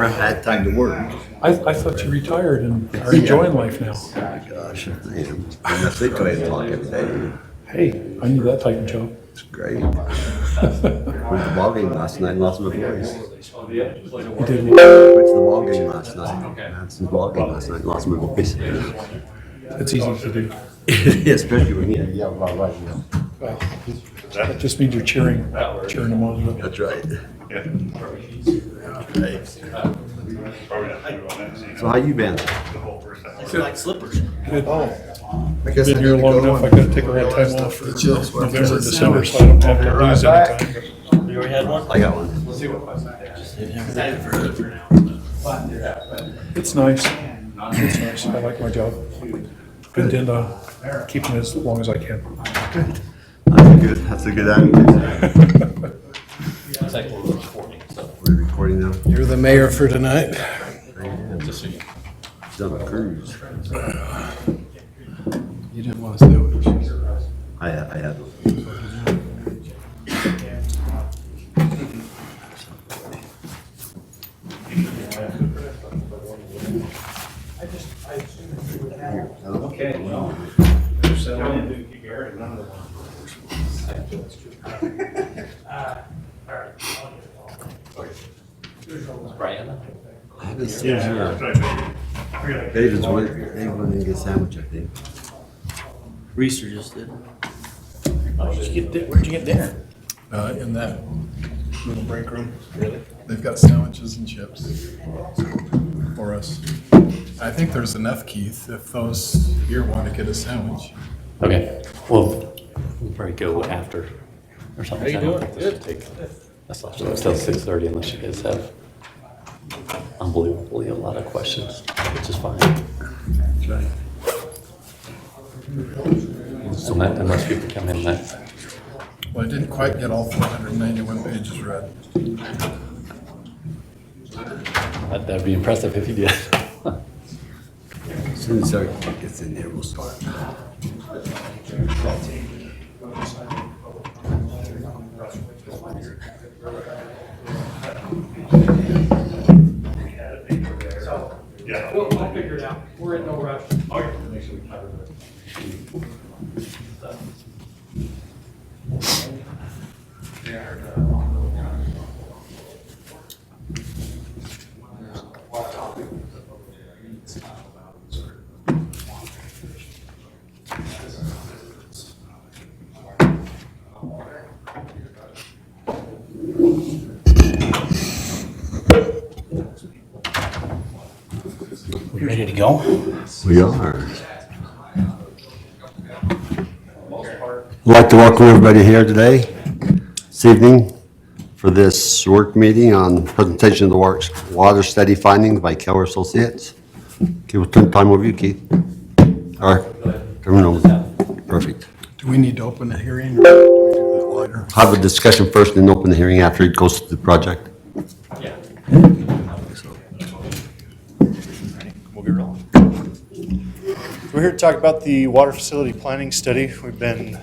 never had time to work. I thought you retired and are enjoying life now. Oh my gosh, I am. I sleep till 8 o'clock every day. Hey, I need that type of job. It's great. Went to the ball game last night and lost my voice. You did Went to the ball game last night. Madison's ball game last night and lost my voice. It's easy to do. Especially when you yell about right now. Well, that just means you're cheering them on. That's right. Right. So how you been? Like slippers. Good. I guess Been I here need to long go enough. I and gotta take a red time off for the chills. November, December, so I don't have to lose any time. You already had one? I got one. It's nice. It's nice. I like my job. Been into keeping it as long as I can. That's a good attitude. We're recording now. You're the mayor for tonight. He's on a cruise. You didn't want to stay with us. I had. Okay, well, settle in. Brian? I haven't seen her. David's went to get a sandwich, I think. Reeser just did. Where'd you get dinner? In that little break room. Really? They've got sandwiches and chips for us. I think there's enough, Keith, if those here want to get a sandwich. Okay, well, we'll probably go after or something. How you doing? Good. That's not until 6:30 unless you guys have unbelievably a lot of questions, which is fine. That's right. So unless people come in that, Well, I didn't quite get all 491 pages read. that'd be impressive if you did. As soon as Eric gets in there, we'll start. We'll figure it out. We're in no rush. We ready to go? We are. I'd like to welcome everybody here today, this evening, for this work meeting on presentation of the water study findings by Keller Associates. Okay, we'll turn time over to you, Keith. All right, turn it over. Perfect. Do we need to open the hearing or do we do that later? Have a discussion first and then open the hearing after it goes to the project. Yeah. We'll get rolling. We're here to talk about the water facility planning study. We've been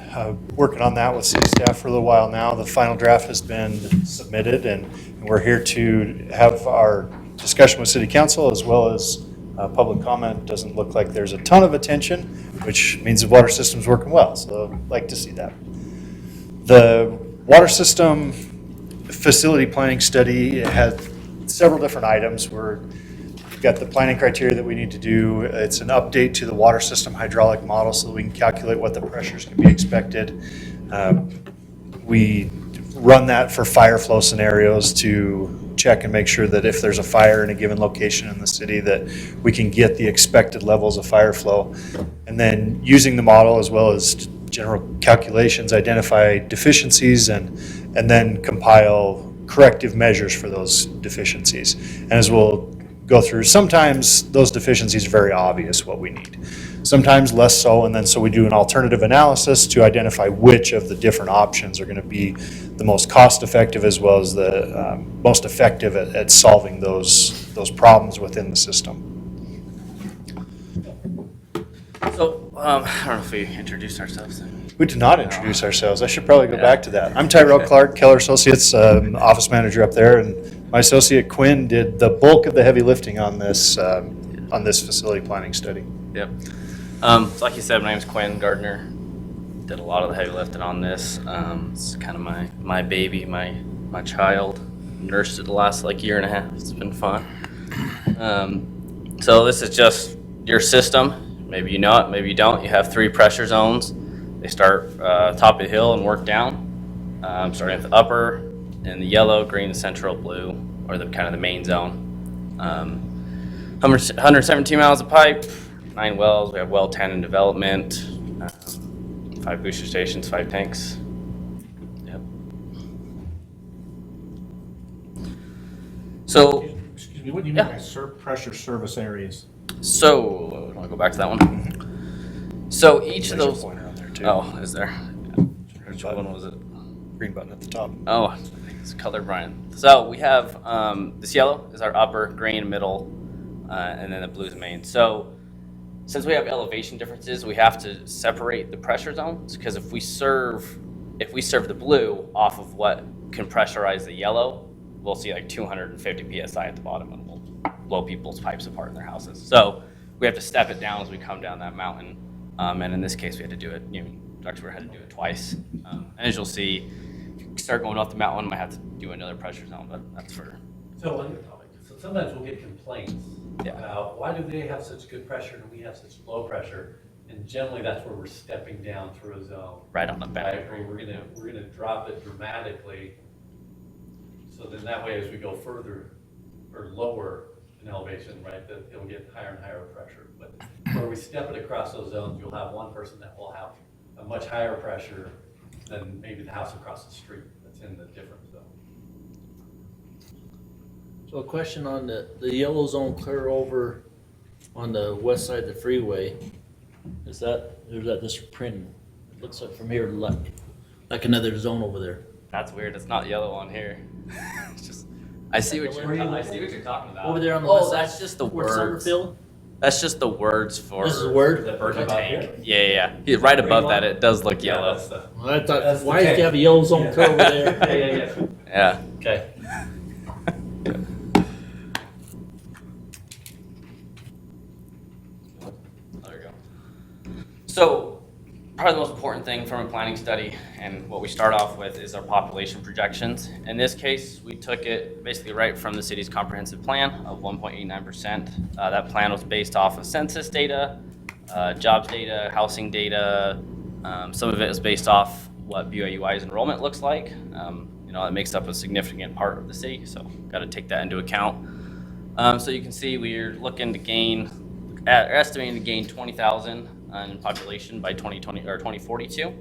working on that with city staff for a little while now. The final draft has been submitted, and we're here to have our discussion with city council as well as public comment. Doesn't look like there's a ton of attention, which means the water system's working well, so I'd like to see that. The water system facility planning study has several different items. We've got the planning criteria that we need to do. It's an update to the water system hydraulic model so that we can calculate what the pressures can be expected. We run that for fire flow scenarios to check and make sure that if there's a fire in a given location in the city that we can get the expected levels of fire flow. And then using the model as well as general calculations, identify deficiencies and then compile corrective measures for those deficiencies. And as we'll go through, sometimes those deficiencies are very obvious what we need. Sometimes less so, and then so we do an alternative analysis to identify which of the different options are going to be the most cost-effective as well as the most effective at solving those problems within the system. So, I don't know if we introduced ourselves. We did not introduce ourselves. I should probably go back to that. I'm Tyrell Clark, Keller Associates, office manager up there, and my associate Quinn did the bulk of the heavy lifting on this facility planning study. Yep. So like you said, my name's Quinn Gardner. Did a lot of the heavy lifting on this. It's kind of my baby, my child. Nursed it the last year and a half. It's been fun. So this is just your system. Maybe you know it, maybe you don't. You have 3 pressure zones. They start top of the hill and work down, starting at the upper in the yellow, green, the central, blue, or the kind of the main zone. 117 miles of pipe, 9 wells. We have well 10 in development, 5 booster stations, 5 tanks. Yep. So, Excuse me, what do you Yeah. mean by pressure service areas? so, want to go back to that one? So each of There's a those. pointer on there too. Oh, is there? Which one was it? Green button at the top. Oh, I think it's color, Brian. So we have this yellow is our upper, green middle, and then the blue is main. So since we have elevation differences, we have to separate the pressure zones because if we serve the blue off of what can pressurize the yellow, we'll see 250 psi at the bottom, and we'll blow people's pipes apart in their houses. So we have to step it down as we come down that mountain, and in this case, we had to do it. Dr. Weir had to do it twice. And as you'll see, if you start going off the mountain, might have to do another pressure zone, but that's for. So on your topic, so sometimes we'll get complaints Yeah. about why do they have such good pressure and we have such low pressure? And generally, that's where we're stepping down through a zone. Right on the back. Right, or we're gonna drop it dramatically. So then that way, as we go further or lower in elevation, right, that it'll get higher and higher pressure. But where we step it across those zones, you'll have one person that will have a much higher pressure than maybe the house across the street that's in the different zone. So a question on the yellow zone clear over on the west side of the freeway. Is that, or is that just printing? It looks like from here like another zone over there. That's weird. It's not yellow on here. It's just. I see what you're talking about. Over there on the Oh, west side. that's just the where words. Summerfield? That's just the words for. This is a word? The Okay. tank. Yeah. Right above that, it does look yellow. That's the- Well, I thought, That's the why did tank. you have a yellow zone clear over there? Yeah. Yeah. Okay. There we go. So, probably the most important thing from a planning study and what we start off with is our population projections. In this case, we took it basically right from the city's comprehensive plan of 1.89%. That plan was based off of census data, jobs data, housing data. Some of it is based off what BYUI's enrollment looks like. It makes up a significant part of the city, so got to take that into account. So you can see we're looking to estimating to gain 20,000 in population by 2020 or 2042.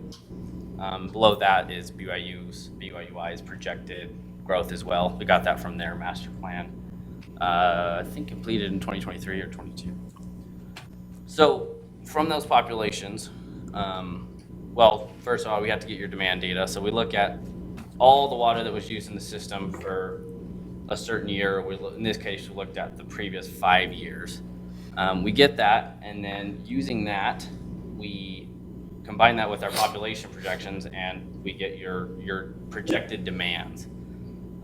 Below that is BYUI's projected growth as well. We got that from their master plan, I think completed in 2023 or 22. So from those populations, first of all, we have to get your demand data. So we look at all the water that was used in the system for a certain year. In this case, we looked at the previous 5 years. We get that, and then using that, we combine that with our population projections, and we get your projected demands.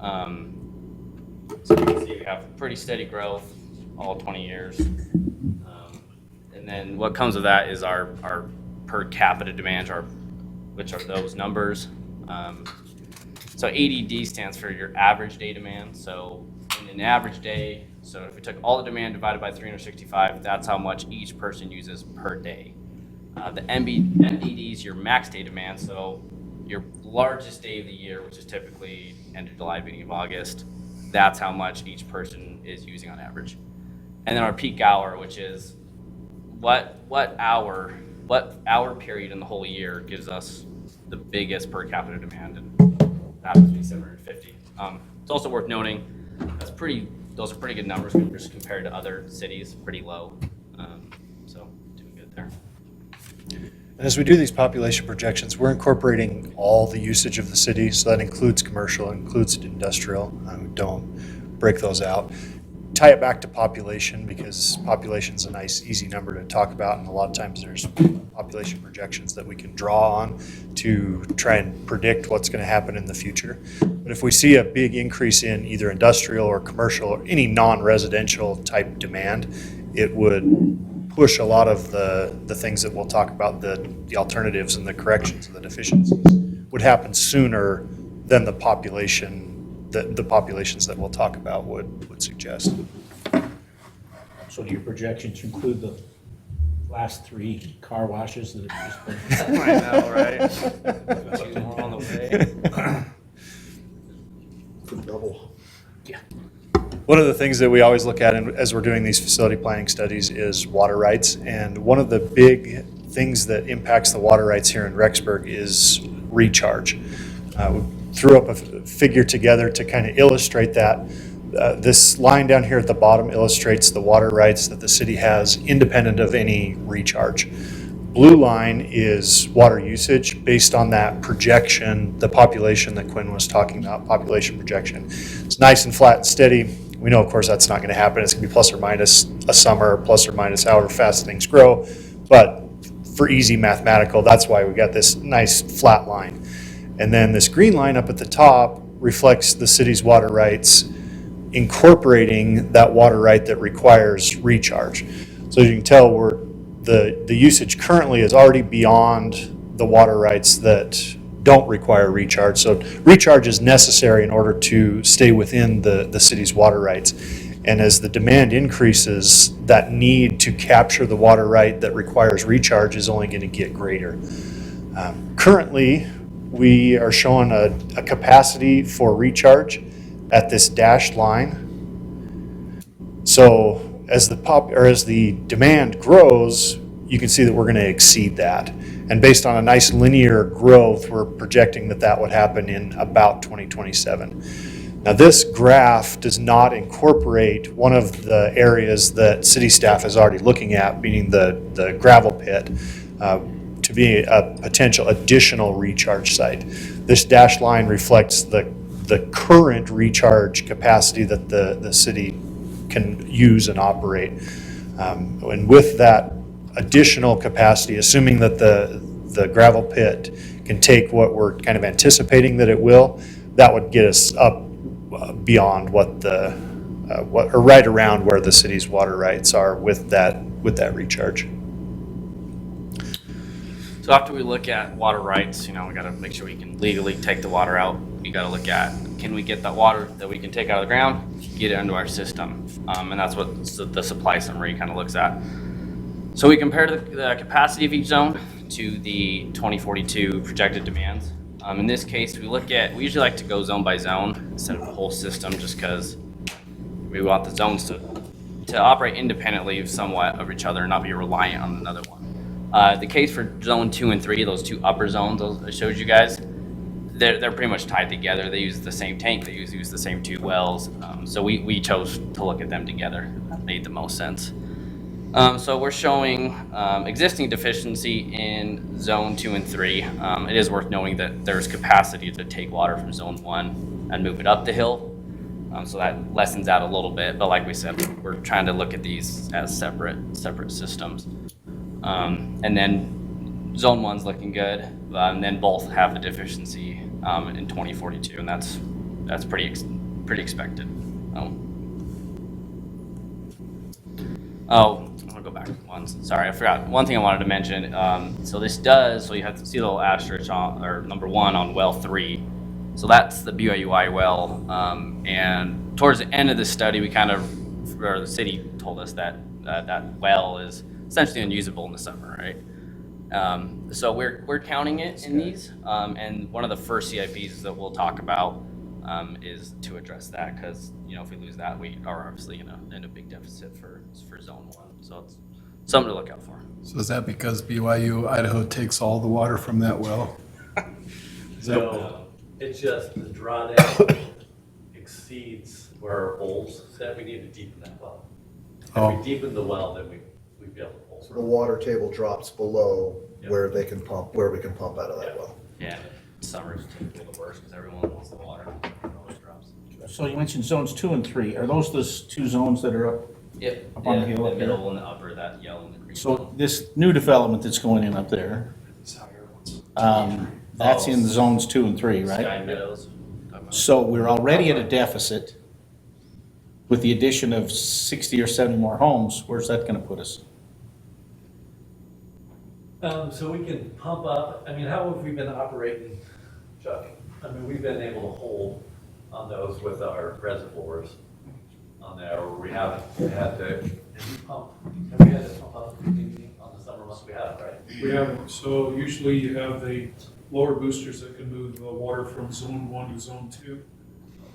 So you can see we have pretty steady growth all 20 years. And then what comes with that is our per capita demands, which are those numbers. So ADD stands for your average day demand. So in an average day, so if we took all the demand divided by 365, that's how much each person uses per day. The MDD is your max day demand, so your largest day of the year, which is typically end of July, beginning of August, that's how much each person is using on average. And then our peak hour, which is what hour period in the whole year gives us the biggest per capita demand, and that happens to be 750. It's also worth noting those are pretty good numbers just compared to other cities, pretty low. So doing good there. And as we do these population projections, we're incorporating all the usage of the city, so that includes commercial, includes industrial. We don't break those out. tie it back to population, because population's a nice, easy number to talk about, and a lot of times there's population projections that we can draw on to try and predict what's going to happen in the future. But if we see a big increase in either industrial or commercial or any non-residential type demand, it would push a lot of the things that we'll talk about, the alternatives and the corrections and the deficiencies, would happen sooner than the population, the populations that we'll talk about would suggest. So do your projections include the last 3 car washes that have just been? I know, right? Two more on the way. One of the things that we always look at as we're doing these facility planning studies is water rights. And one of the big things that impacts the water rights here in Rexburg is recharge. We threw up a figure together to kind of illustrate that. This line down here at the bottom illustrates the water rights that the city has independent of any recharge. Blue line is water usage based on that projection, the population that Quinn was talking about, population projection. It's nice and flat and steady. We know, of course, that's not going to happen. It's going to be plus or minus a summer, plus or minus however fast things grow. But for easy mathematical, that's why we got this nice flat line. And then this green line up at the top reflects the city's water rights, incorporating that water right that requires recharge. So as you can tell, the usage currently is already beyond the water rights that don't require recharge. So recharge is necessary in order to stay within the city's water rights. And as the demand increases, that need to capture the water right that requires recharge is only going to get greater. Currently, we are showing a capacity for recharge at this dashed line. So as the demand grows, you can see that we're going to exceed that. And based on a nice linear growth, we're projecting that would happen in about 2027. Now, this graph does not incorporate one of the areas that city staff is already looking at, meaning the gravel pit, to be a potential additional recharge site. This dashed line reflects the current recharge capacity that the city can use and operate. And with that additional capacity, assuming that the gravel pit can take what we're kind of anticipating that it will, that would get us up beyond or right around where the city's water rights are with that recharge. So after we look at water rights, we got to make sure we can legally take the water out. We got to look at, can we get that water that we can take out of the ground, get it into our system? And that's what the supply summary kind of looks at. So we compare the capacity of each zone to the 2042 projected demands. In this case, we usually like to go zone by zone instead of the whole system, just because we want the zones to operate independently somewhat of each other and not be reliant on another one. The case for zone 2 and 3, those two upper zones I showed you guys, they're pretty much tied together. They use the same tank, they use the same 2 wells. So we chose to look at them together. That made the most sense. So we're showing existing deficiency in zone 2 and 3. It is worth noting that there's capacity to take water from zone 1 and move it up the hill. So that lessens out a little bit, but like we said, we're trying to look at these as separate systems. And then zone 1's looking good, and then both have the deficiency in 2042, and that's pretty expected. Oh, I'm gonna go back once. Sorry, I forgot. One thing I wanted to mention. So you have to see the little asterisk or number 1 on well 3. So that's the BYUI well. And towards the end of the study, the city told us that that well is essentially unusable in the summer, right? So we're counting it in these. And one of the first CIPs that we'll talk about is to address that, because if we lose that, we are obviously in a big deficit for zone 1. So it's something to look out for. So is that because BYU Idaho takes all the water from that well? Is that No, it's just the drawdown exceeds where our holes set. We need to deepen that well. If we deepen the well, then we'd be able to pull. The water table drops below Yep. where we can pump out of that well. Yeah, summer's typically the worst because everyone wants the water. It always drops. So you mentioned zones 2 and 3. Are those the two zones that are up? Yep. Up on the hill The up there? middle and the upper, that yellow and the green. So this new development that's going in up there, that's in zones 2 and 3, right? Sky Meadows. Talking about- So we're already at a deficit. With the addition of 60 or 70 more homes, where's that gonna put us? So we can pump up, I mean, how have we been operating, Chuck? I mean, we've been able to hold on those with our reservoirs on there, or we haven't had to, have we had to pump up anything on the summer months? We haven't, right? We haven't, so usually you have the lower boosters that can move the water from zone 1 to zone 2.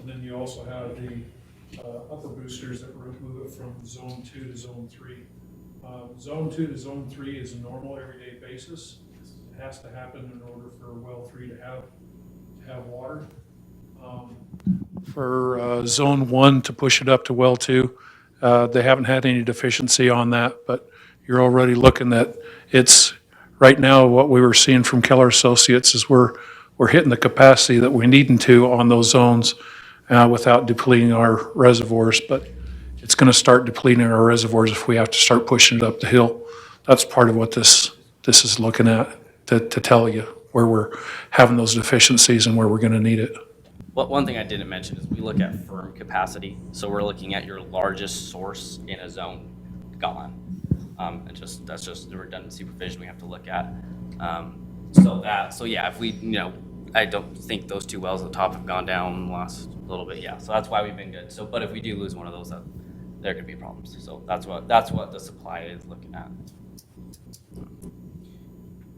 And then you also have the upper boosters that move it from zone 2 to zone 3. Zone 2 to zone 3 is a normal everyday basis. It has to happen in order for well 3 to have water. For zone 1 to push it up to well 2, they haven't had any deficiency on that, but you're already looking at, it's, right now, what we were seeing from Keller Associates is we're hitting the capacity that we need to on those zones without depleting our reservoirs, but it's going to start depleting our reservoirs if we have to start pushing it up the hill. That's part of what this is looking at, to tell you where we're having those deficiencies and where we're going to need it. Well, one thing I didn't mention is we look at firm capacity. So we're looking at your largest source in a zone gone. And that's just the redundancy provision we have to look at. So yeah, if we, I don't think those two wells at the top have gone down the last little bit. Yeah, so that's why we've been good. So, but if we do lose one of those, there could be problems. So that's what the supply is looking at.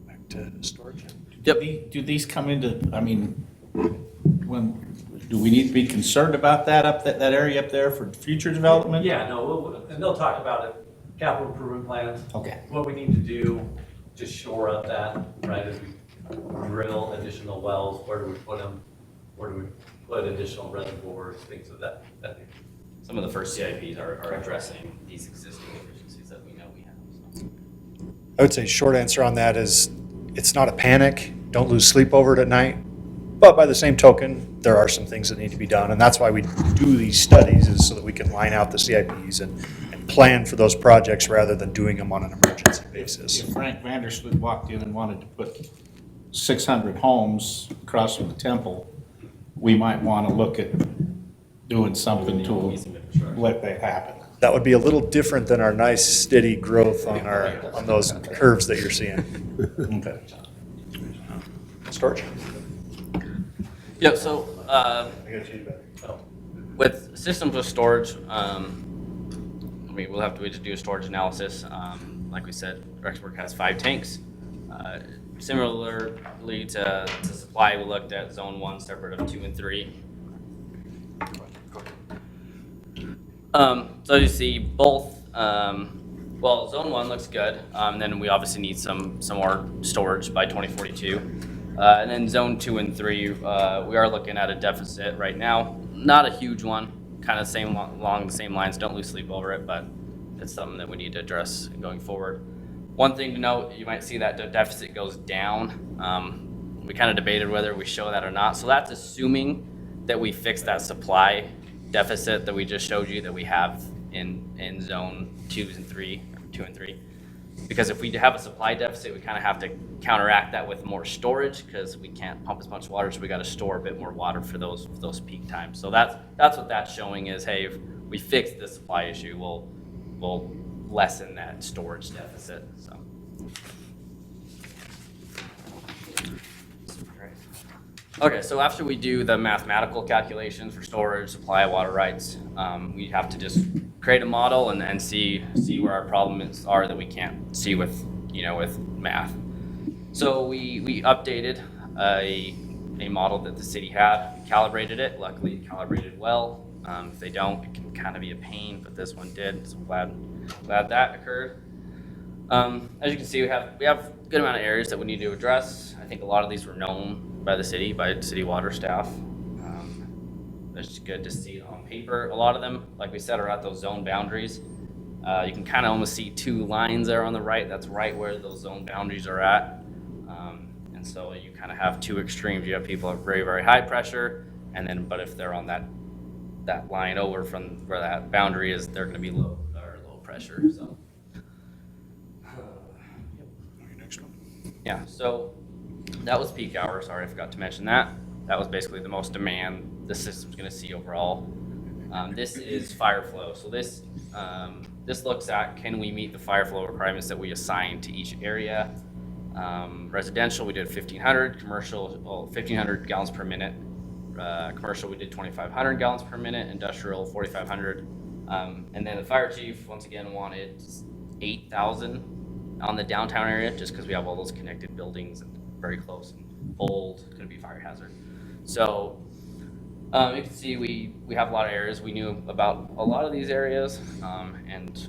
Back to storage. Yep. Do these come into, I mean, do we need to be concerned about that that area up there for future development? Yeah, no, and they'll talk about it, capital improvement plans. Okay. What we need to do to shore up that, right, is we drill additional wells, where do we put them? Where do we put additional reservoirs, things of that nature. Some of the first CIPs are addressing these existing deficiencies that we know we have. So. I would say short answer on that is it's not a panic. Don't lose sleep over it at night. But by the same token, there are some things that need to be done. And that's why we do these studies, is so that we can line out the CIPs and plan for those projects rather than doing them on an emergency basis. If Frank Vandersloot walked in and wanted to put 600 homes across from the temple, we might want to look at doing something to let that happen. That would be a little different than our nice steady growth on those curves that you're seeing. Okay. Storage? Yeah, so with systems with storage, we'll have to do a storage analysis. Like we said, Rexburg has 5 tanks. Similarly to supply, we looked at zone 1 separate of 2 and 3. So you see both, well, zone 1 looks good. Then we obviously need some more storage by 2042. And then zone 2 and 3, we are looking at a deficit right now. Not a huge one, kind of along the same lines. Don't lose sleep over it, but it's something that we need to address going forward. One thing to note, you might see that the deficit goes down. We kind of debated whether we show that or not. So that's assuming that we fix that supply deficit that we just showed you that we have in zone 2 and 3. Because if we have a supply deficit, we kind of have to counteract that with more storage, because we can't pump as much water, so we got to store a bit more water for those peak times. So that's what that's showing is, hey, if we fix the supply issue, we'll lessen that storage deficit. So. Okay, so after we do the mathematical calculations for storage, supply, water rights, we have to just create a model and see where our problems are that we can't see with math. So we updated a model that the city had, calibrated it. Luckily, it calibrated well. If they don't, it can kind of be a pain, but this one did. So I'm glad that occurred. As you can see, we have a good amount of areas that we need to address. I think a lot of these were known by the city, by city water staff. It's good to see it on paper. A lot of them, like we said, are at those zone boundaries. You can kind of almost see 2 lines there on the right. That's right where those zone boundaries are at. And so you kind of have 2 extremes. You have people at very, very high pressure, but if they're on that that line over from where that boundary is, they're gonna be low pressure, so. Yeah, so that was peak hour, sorry, I forgot to mention that. That was basically the most demand the system's gonna see overall. This is fire flow, so this looks at, can we meet the fire flow requirements that we assign to each area? Residential, we did 1,500, commercial, 1,500 gallons per minute. Commercial, we did 2,500 gallons per minute, industrial, 4,500. And then the fire chief, once again, wanted 8,000 on the downtown area, just because we have all those connected buildings and very close and old, could be fire hazard. So you can see we have a lot of areas. We knew about a lot of these areas, and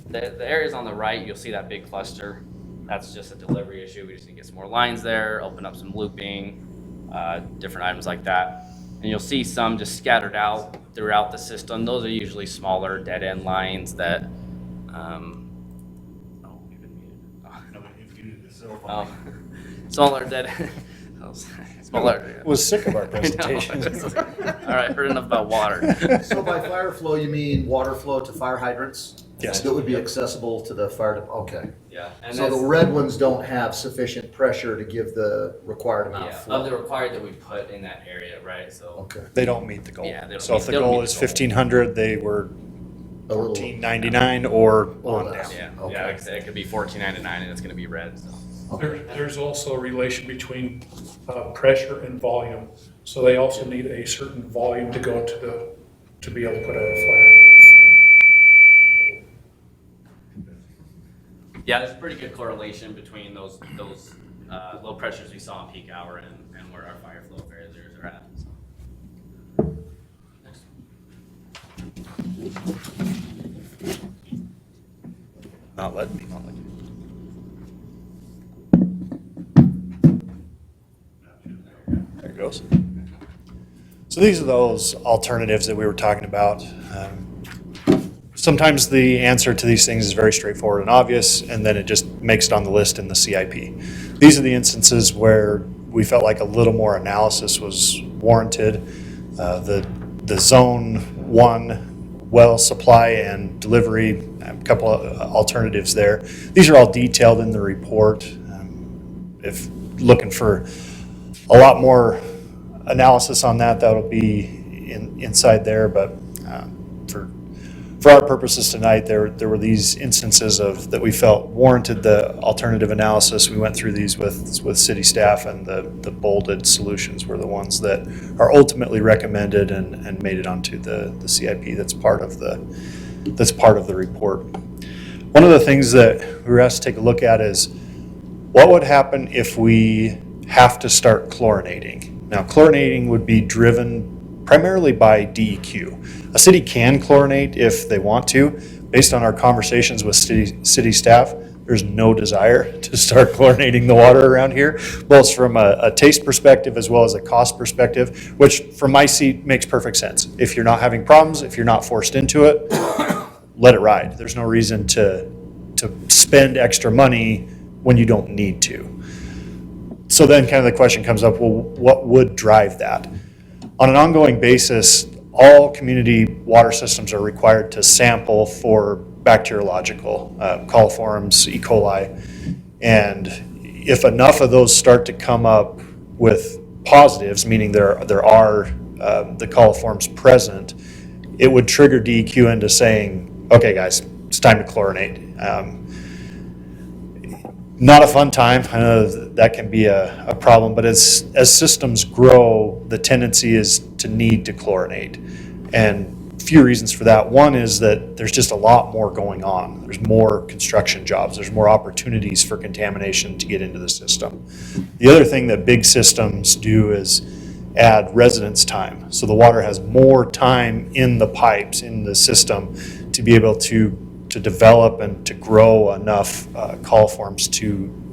the areas on the right, you'll see that big cluster. That's just a delivery issue. We just need to get some more lines there, open up some looping, different items like that. And you'll see some just scattered out throughout the system. Those are usually smaller dead-end lines that, smaller dead, smaller. Was sick of our presentation. All right, heard enough about water. So by fire flow, you mean water flow to fire hydrants? Yes. That would be accessible to the fire, okay. Yeah. And So that's, the red ones don't have sufficient pressure to give the required amount of yeah, flow? of the required that we put in that area, right? So, Okay. They don't meet the goal. Yeah, they don't So if meet- the they don't goal meet is the goal. 1,500, they were A little- 1499 or Or on less. down. yeah, Okay. yeah, like I said, it could be 14.99 and it's gonna be red, so. There's also a relation between pressure and volume. So they also need a certain volume to go to be able to put out a fire. Yeah, there's a pretty good correlation between those low pressures we saw in peak hour and where our fire flow barriers are at. So. Next. Not letting me. There it goes. So these are those alternatives that we were talking about. Sometimes the answer to these things is very straightforward and obvious, and then it just makes it on the list in the CIP. These are the instances where we felt like a little more analysis was warranted. The zone 1 well supply and delivery, a couple of alternatives there. These are all detailed in the report. If looking for a lot more analysis on that, that'll be inside there, but for our purposes tonight, there were these instances that we felt warranted the alternative analysis. We went through these with city staff, and the bolded solutions were the ones that are ultimately recommended and made it onto the CIP that's part of the report. One of the things that we were asked to take a look at is what would happen if we have to start chlorinating. Now, chlorinating would be driven primarily by DEQ. A city can chlorinate if they want to. Based on our conversations with city staff, there's no desire to start chlorinating the water around here, both from a taste perspective as well as a cost perspective, which from my seat makes perfect sense. If you're not having problems, if you're not forced into it, let it ride. There's no reason to spend extra money when you don't need to. So then kind of the question comes up, well, what would drive that? On an ongoing basis, all community water systems are required to sample for bacteriological coliforms, E. coli. And if enough of those start to come up with positives, meaning there are the coliforms present, it would trigger DEQ into saying, okay guys, it's time to chlorinate. Not a fun time. I know that can be a problem, but as systems grow, the tendency is to need to chlorinate. And a few reasons for that. One is that there's just a lot more going on. There's more construction jobs. There's more opportunities for contamination to get into the system. The other thing that big systems do is add residence time. So the water has more time in the pipes, in the system, to be able to develop and to grow enough coliforms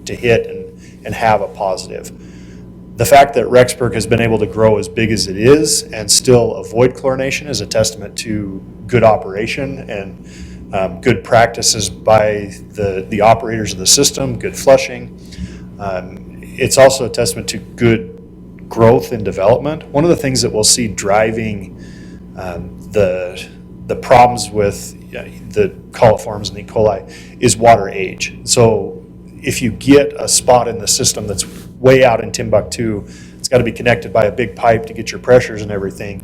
to hit and have a positive. The fact that Rexburg has been able to grow as big as it is and still avoid chlorination is a testament to good operation and good practices by the operators of the system, good flushing. It's also a testament to good growth and development, one of the things that we'll see driving the problems with the coliforms and E. coli is water age. So if you get a spot in the system that's way out in Timbuktu, it's got to be connected by a big pipe to get your pressures and everything.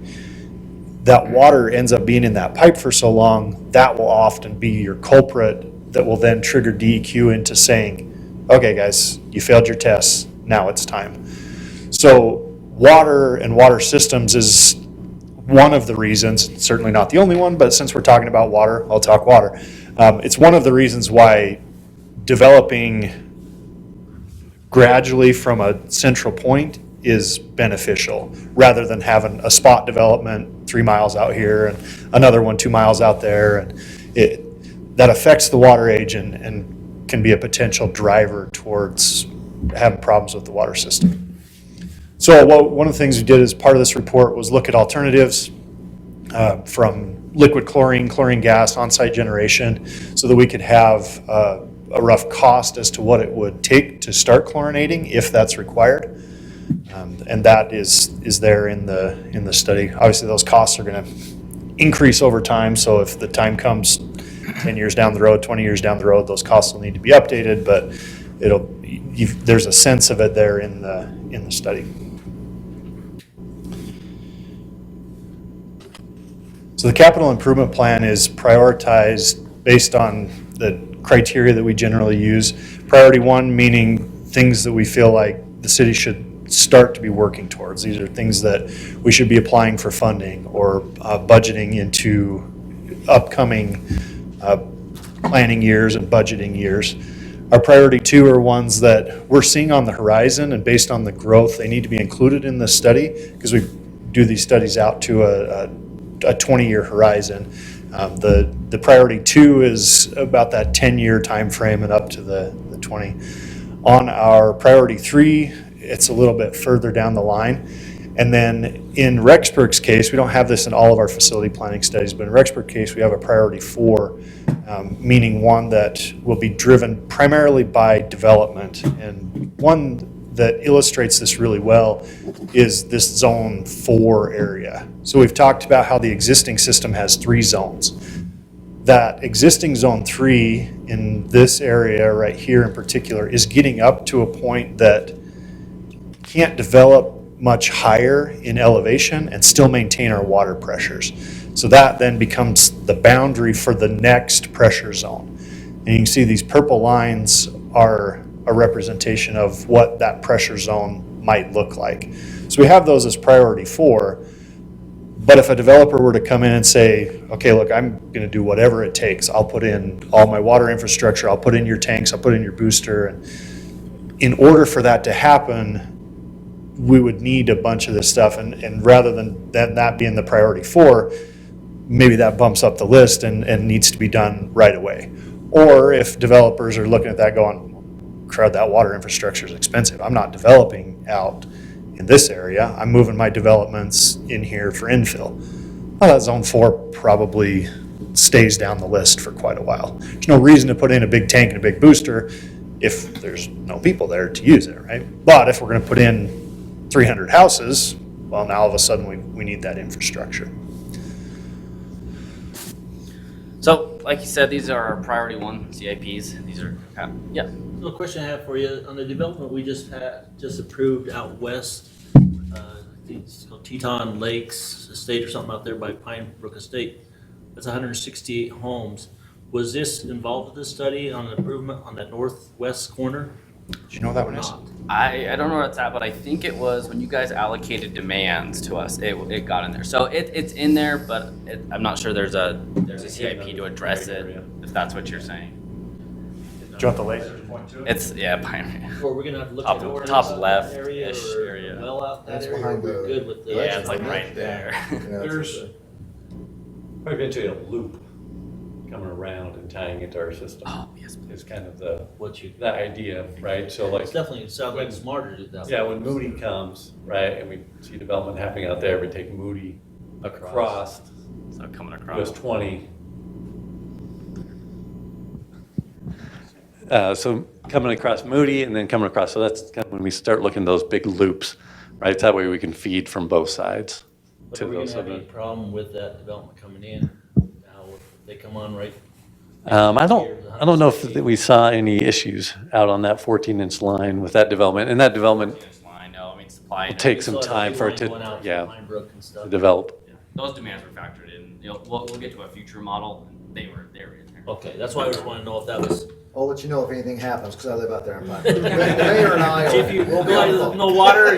That water ends up being in that pipe for so long, that will often be your culprit that will then trigger DEQ into saying, okay guys, you failed your tests, now it's time. So water and water systems is one of the reasons, certainly not the only one, but since we're talking about water, I'll talk water. It's one of the reasons why developing gradually from a central point is beneficial, rather than having a spot development 3 miles out here and another one 2 miles out there. And that affects the water age and can be a potential driver towards having problems with the water system. So one of the things we did as part of this report was look at alternatives from liquid chlorine gas, on-site generation, so that we could have a rough cost as to what it would take to start chlorinating if that's required. And that is there in the study. Obviously, those costs are going to increase over time, so if the time comes 10 years down the road, 20 years down the road, those costs will need to be updated, but there's a sense of it there in the study. So the capital improvement plan is prioritized based on the criteria that we generally use. Priority 1 meaning things that we feel like the city should start to be working towards. These are things that we should be applying for funding or budgeting into upcoming planning years and budgeting years. Our priority 2 are ones that we're seeing on the horizon, and based on the growth, they need to be included in the study because we do these studies out to a 20-year horizon. The priority 2 is about that 10-year time frame and up to the 20. On our priority 3, it's a little bit further down the line. And then in Rexburg's case, we don't have this in all of our facility planning studies, but in Rexburg's case, we have a priority 4, meaning one that will be driven primarily by development. And one that illustrates this really well is this zone 4 area. So we've talked about how the existing system has 3 zones. That existing zone 3 in this area right here in particular is getting up to a point that can't develop much higher in elevation and still maintain our water pressures. So that then becomes the boundary for the next pressure zone. And you can see these purple lines are a representation of what that pressure zone might look like. So we have those as priority 4, but if a developer were to come in and say, okay, look, I'm going to do whatever it takes. I'll put in all my water infrastructure, I'll put in your tanks, I'll put in your booster. And in order for that to happen, we would need a bunch of this stuff. And rather than that being the priority 4, maybe that bumps up the list and needs to be done right away. Or if developers are looking at that going, crud, that water infrastructure is expensive. I'm not developing out in this area. I'm moving my developments in here for infill. Well, that zone 4 probably stays down the list for quite a while. There's no reason to put in a big tank and a big booster if there's no people there to use it, right? But if we're going to put in 300 houses, well, now all of a sudden we need that infrastructure. So, like you said, these are our priority 1 CIPs. These are, yeah. So a question I have for you, on the development we just approved out west, I think it's called Teton Lakes Estate or something out there by Pine Brook Estate. That's 168 homes. Was this involved with this study on an improvement on that northwest corner? Do you know what that one is? I don't know where it's at, but I think it was when you guys allocated demands to us, it got in there. So it's in there, but I'm not sure there's a CIP to address it, if that's what you're saying. Do you want the laser? It's, yeah, Pine. Or we're gonna have to look Top- at ordinance top on left-ish that area area. or well out that That's area, or behind we're the- good with the. Yeah, it's like right there. There's eventually a loop coming around and tying into our system. Oh, yes. Is kind of the What you, the idea, right? So like, it's definitely, sounds like smarter to do that. yeah, when Moody comes, right, and we see development happening out there, we take Moody across So coming across. US 20. So coming across Moody and then coming across, so that's kind of when we start looking at those big loops right? That way we can feed from both sides But to are we those. gonna have any problem with that development coming in? Now, if they come on right? I don't know if we saw any issues out on that 14-inch line with that development, and that development It's line, no, I mean, supply. will take some So, time for it going out to, yeah, Pine Brook and stuff. to develop. Yeah, those demands were factored in. We'll get to a future model, and they were in there. Okay, that's why I just wanna know if that was. I'll let you know if anything happens, because I live out there in Pine Brook. The mayor and I If you will be on the phone. no water,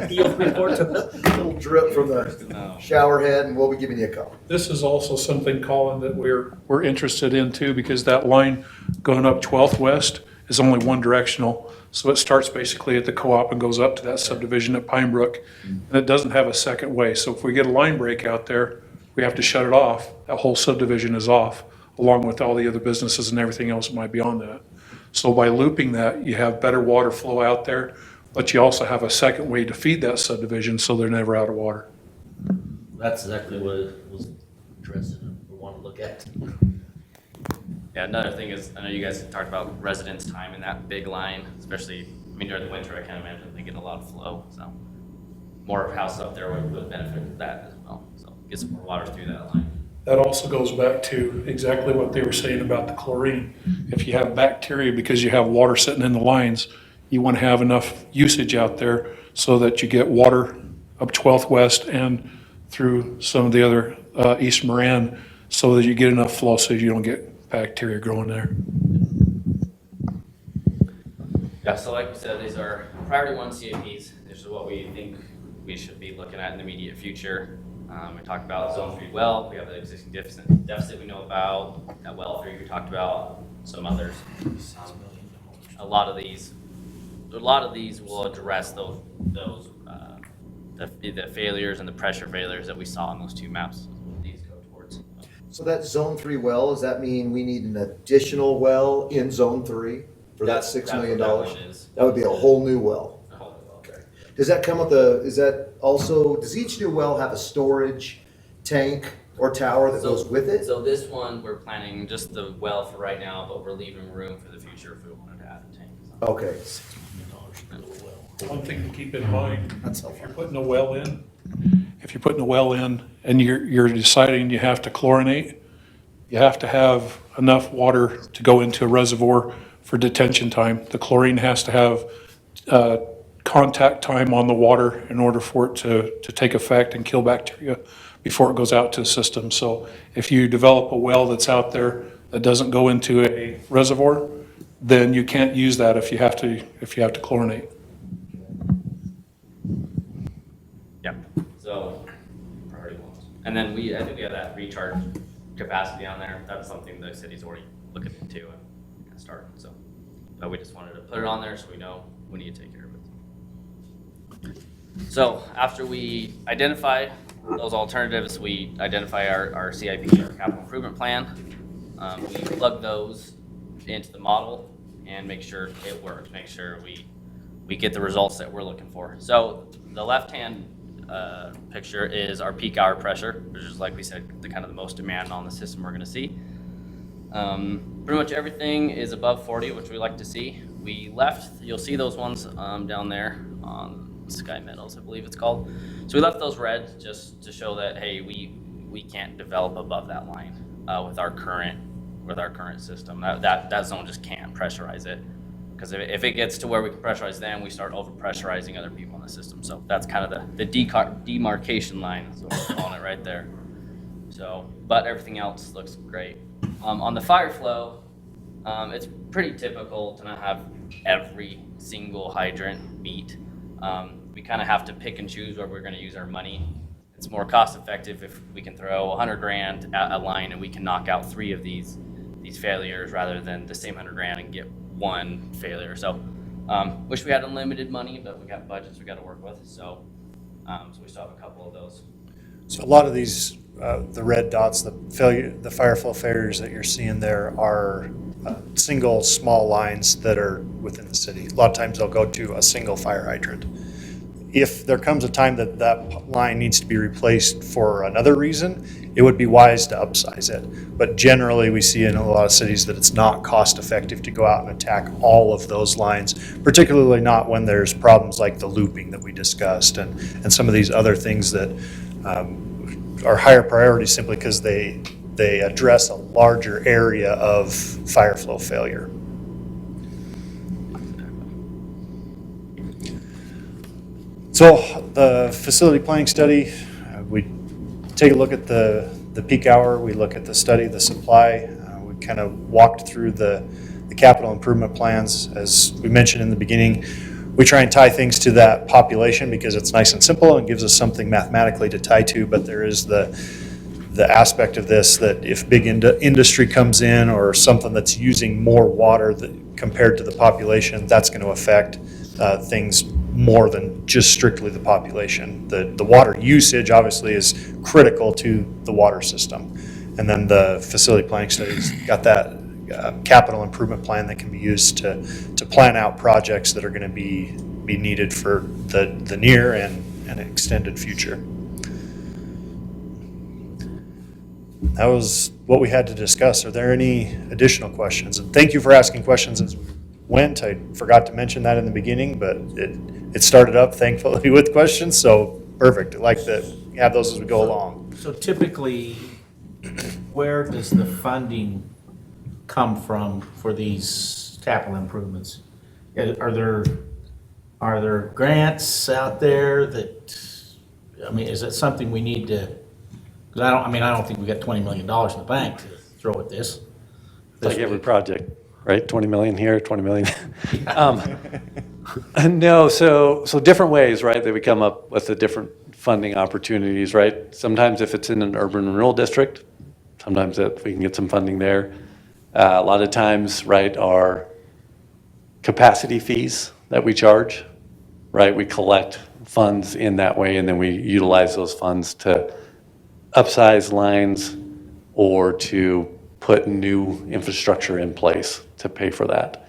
you'll report to. Little drip from the shower head, and we'll be giving you a call. This is also something, Colin, that we're interested in too, because that line going up 12th West is only one directional. So it starts basically at the co-op and goes up to that subdivision at Pine Brook. And it doesn't have a second way. So if we get a line break out there, we have to shut it off. That whole subdivision is off, along with all the other businesses and everything else that might be on that. So by looping that, you have better water flow out there, but you also have a second way to feed that subdivision, so they're never out of water. That's exactly what it was interested in, or want to look at. Yeah, another thing is, I know you guys talked about residents' time in that big line, especially, I mean, during the winter, I can't imagine they get a lot of flow, so. More houses up there would benefit that as well, so get some more water through that line. That also goes back to exactly what they were saying about the chlorine. If you have bacteria because you have water sitting in the lines, you want to have enough usage out there so that you get water up 12th West and through some of the other East Moran, so that you get enough flow so you don't get bacteria growing there. Yeah, so like we said, these are priority 1 CAPs. This is what we think we should be looking at in the immediate future. We talked about zone 3 well, we have the existing deficit we know about, that well 3 we talked about, some others. A lot of these will address the failures and the pressure failures that we saw on those 2 maps. These go towards. So that zone 3 well, does that mean we need an additional well in zone 3 for that $6 million? That's what that one is. That would be a whole new well. A whole new well. Okay. Does that come with does each new well have a storage tank or tower that goes with it? So this one, we're planning just the well for right now, but we're leaving room for the future if we wanted to add a tank. So. Okay. One thing to keep in mind, if you're putting a well in and you're deciding you have to chlorinate, you have to have enough water to go into a reservoir for detention time. The chlorine has to have contact time on the water in order for it to take effect and kill bacteria before it goes out to the system. So if you develop a well that's out there that doesn't go into a reservoir, then you can't use that if you have to chlorinate. Yep. So priority ones. And then I think we have that recharge capacity on there. That's something the city's already looking into and starting. So, but we just wanted to put it on there so we know we need to take care of it. So after we identify those alternatives, we identify our CIP, our capital improvement plan. We plug those into the model and make sure it works. Make sure we get the results that we're looking for. So the left-hand picture is our peak hour pressure, which is, like we said, the kind of the most demand on the system we're going to see. Pretty much everything is above 40, which we like to see. We left, you'll see those ones down there on Sky Meadows, I believe it's called. So we left those red just to show that, hey, we can't develop above that line with our current system. That zone just can't pressurize it. Because if it gets to where we can pressurize them, we start over-pressurizing other people in the system. So that's kind of the demarcation line, is what we're calling it right there. So, but everything else looks great. On the fire flow, it's pretty typical to not have every single hydrant meet. We kind of have to pick and choose where we're going to use our money. It's more cost effective if we can throw $100,000 at a line and we can knock out 3 of these failures rather than the same $100,000 and get 1 failure. So wish we had unlimited money, but we got budgets we got to work with. So we still have a couple of those. So a lot of these, the red dots, the fire flow failures that you're seeing there are single small lines that are within the city. A lot of times they'll go to a single fire hydrant. if there comes a time that that line needs to be replaced for another reason, it would be wise to upsize it. But generally, we see in a lot of cities that it's not cost effective to go out and attack all of those lines, particularly not when there's problems like the looping that we discussed and some of these other things that are higher priority simply because they address a larger area of fire flow failure. So the facility planning study, we take a look at the peak hour, we look at the study, the supply, we kind of walked through the capital improvement plans. As we mentioned in the beginning, we try and tie things to that population because it's nice and simple and gives us something mathematically to tie to, but there is the aspect of this that if big industry comes in or something that's using more water compared to the population, that's going to affect things more than just strictly the population. The water usage obviously is critical to the water system. And then the facility planning study's got that capital improvement plan that can be used to plan out projects that are going to be needed for the near and extended future. That was what we had to discuss. Are there any additional questions? And thank you for asking questions as we went. I forgot to mention that in the beginning, but it started up thankfully with questions, so perfect. I like that we have those as we go along. So typically, where does the funding come from for these capital improvements? Are there grants out there that, I mean, is that something we need to, because I don't think we got $20 million in the bank to throw at this. It's like every project, right? 20 million here, 20 million. No, so different ways, right, that we come up with the different funding opportunities, right? Sometimes if it's in an urban renewal district, sometimes that we can get some funding there. A lot of times, right, are capacity fees that we charge, right? We collect funds in that way, and then we utilize those funds to upsize lines or to put new infrastructure in place to pay for that.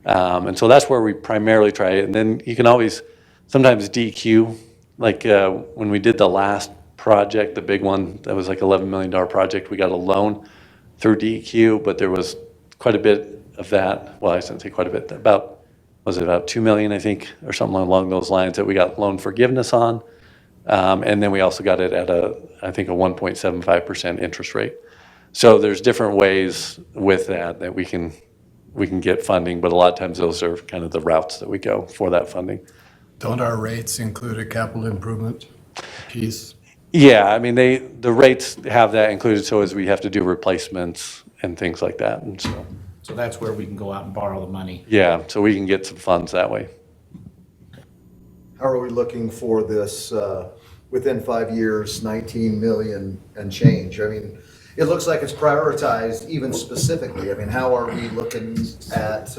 And so that's where we primarily try it. And then you can always sometimes DQ, like when we did the last project, the big one, that was like $11 million project, we got a loan through DQ, but there was quite a bit of that, well, I shouldn't say quite a bit, was it about 2 million, I think, or something along those lines that we got loan forgiveness on. And then we also got it at I think a 1.75% interest rate. So there's different ways with that we can get funding, but a lot of times those are kind of the routes that we go for that funding. Don't our rates include a capital improvement piece? Yeah, I mean, the rates have that included, so as we have to do replacements and things like that, and so. So that's where we can go out and borrow the money. Yeah, so we can get some funds that way. How are we looking for this, within 5 years, 19 million and change? I mean, it looks like it's prioritized even specifically. I mean, how are we looking at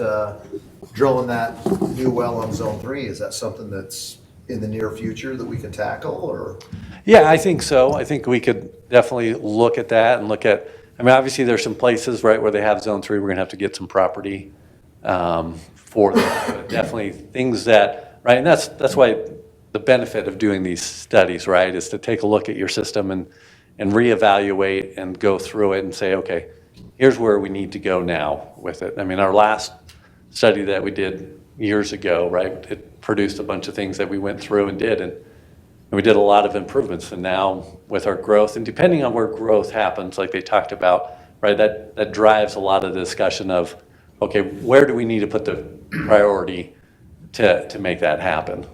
drilling that new well on Zone 3? Is that something that's in the near future that we can tackle, or? Yeah, I think so. I think we could definitely look at that and look at, I mean, obviously there's some places, right, where they have Zone 3, we're gonna have to get some property for that. But definitely things that, right, and that's why the benefit of doing these studies, right, is to take a look at your system and reevaluate and go through it and say, okay, here's where we need to go now with it. I mean, our last study that we did years ago, right, it produced a bunch of things that we went through and did, and we did a lot of improvements. And now with our growth, and depending on where growth happens, like they talked about, right, that drives a lot of the discussion of, okay, where do we need to put the priority to make that happen?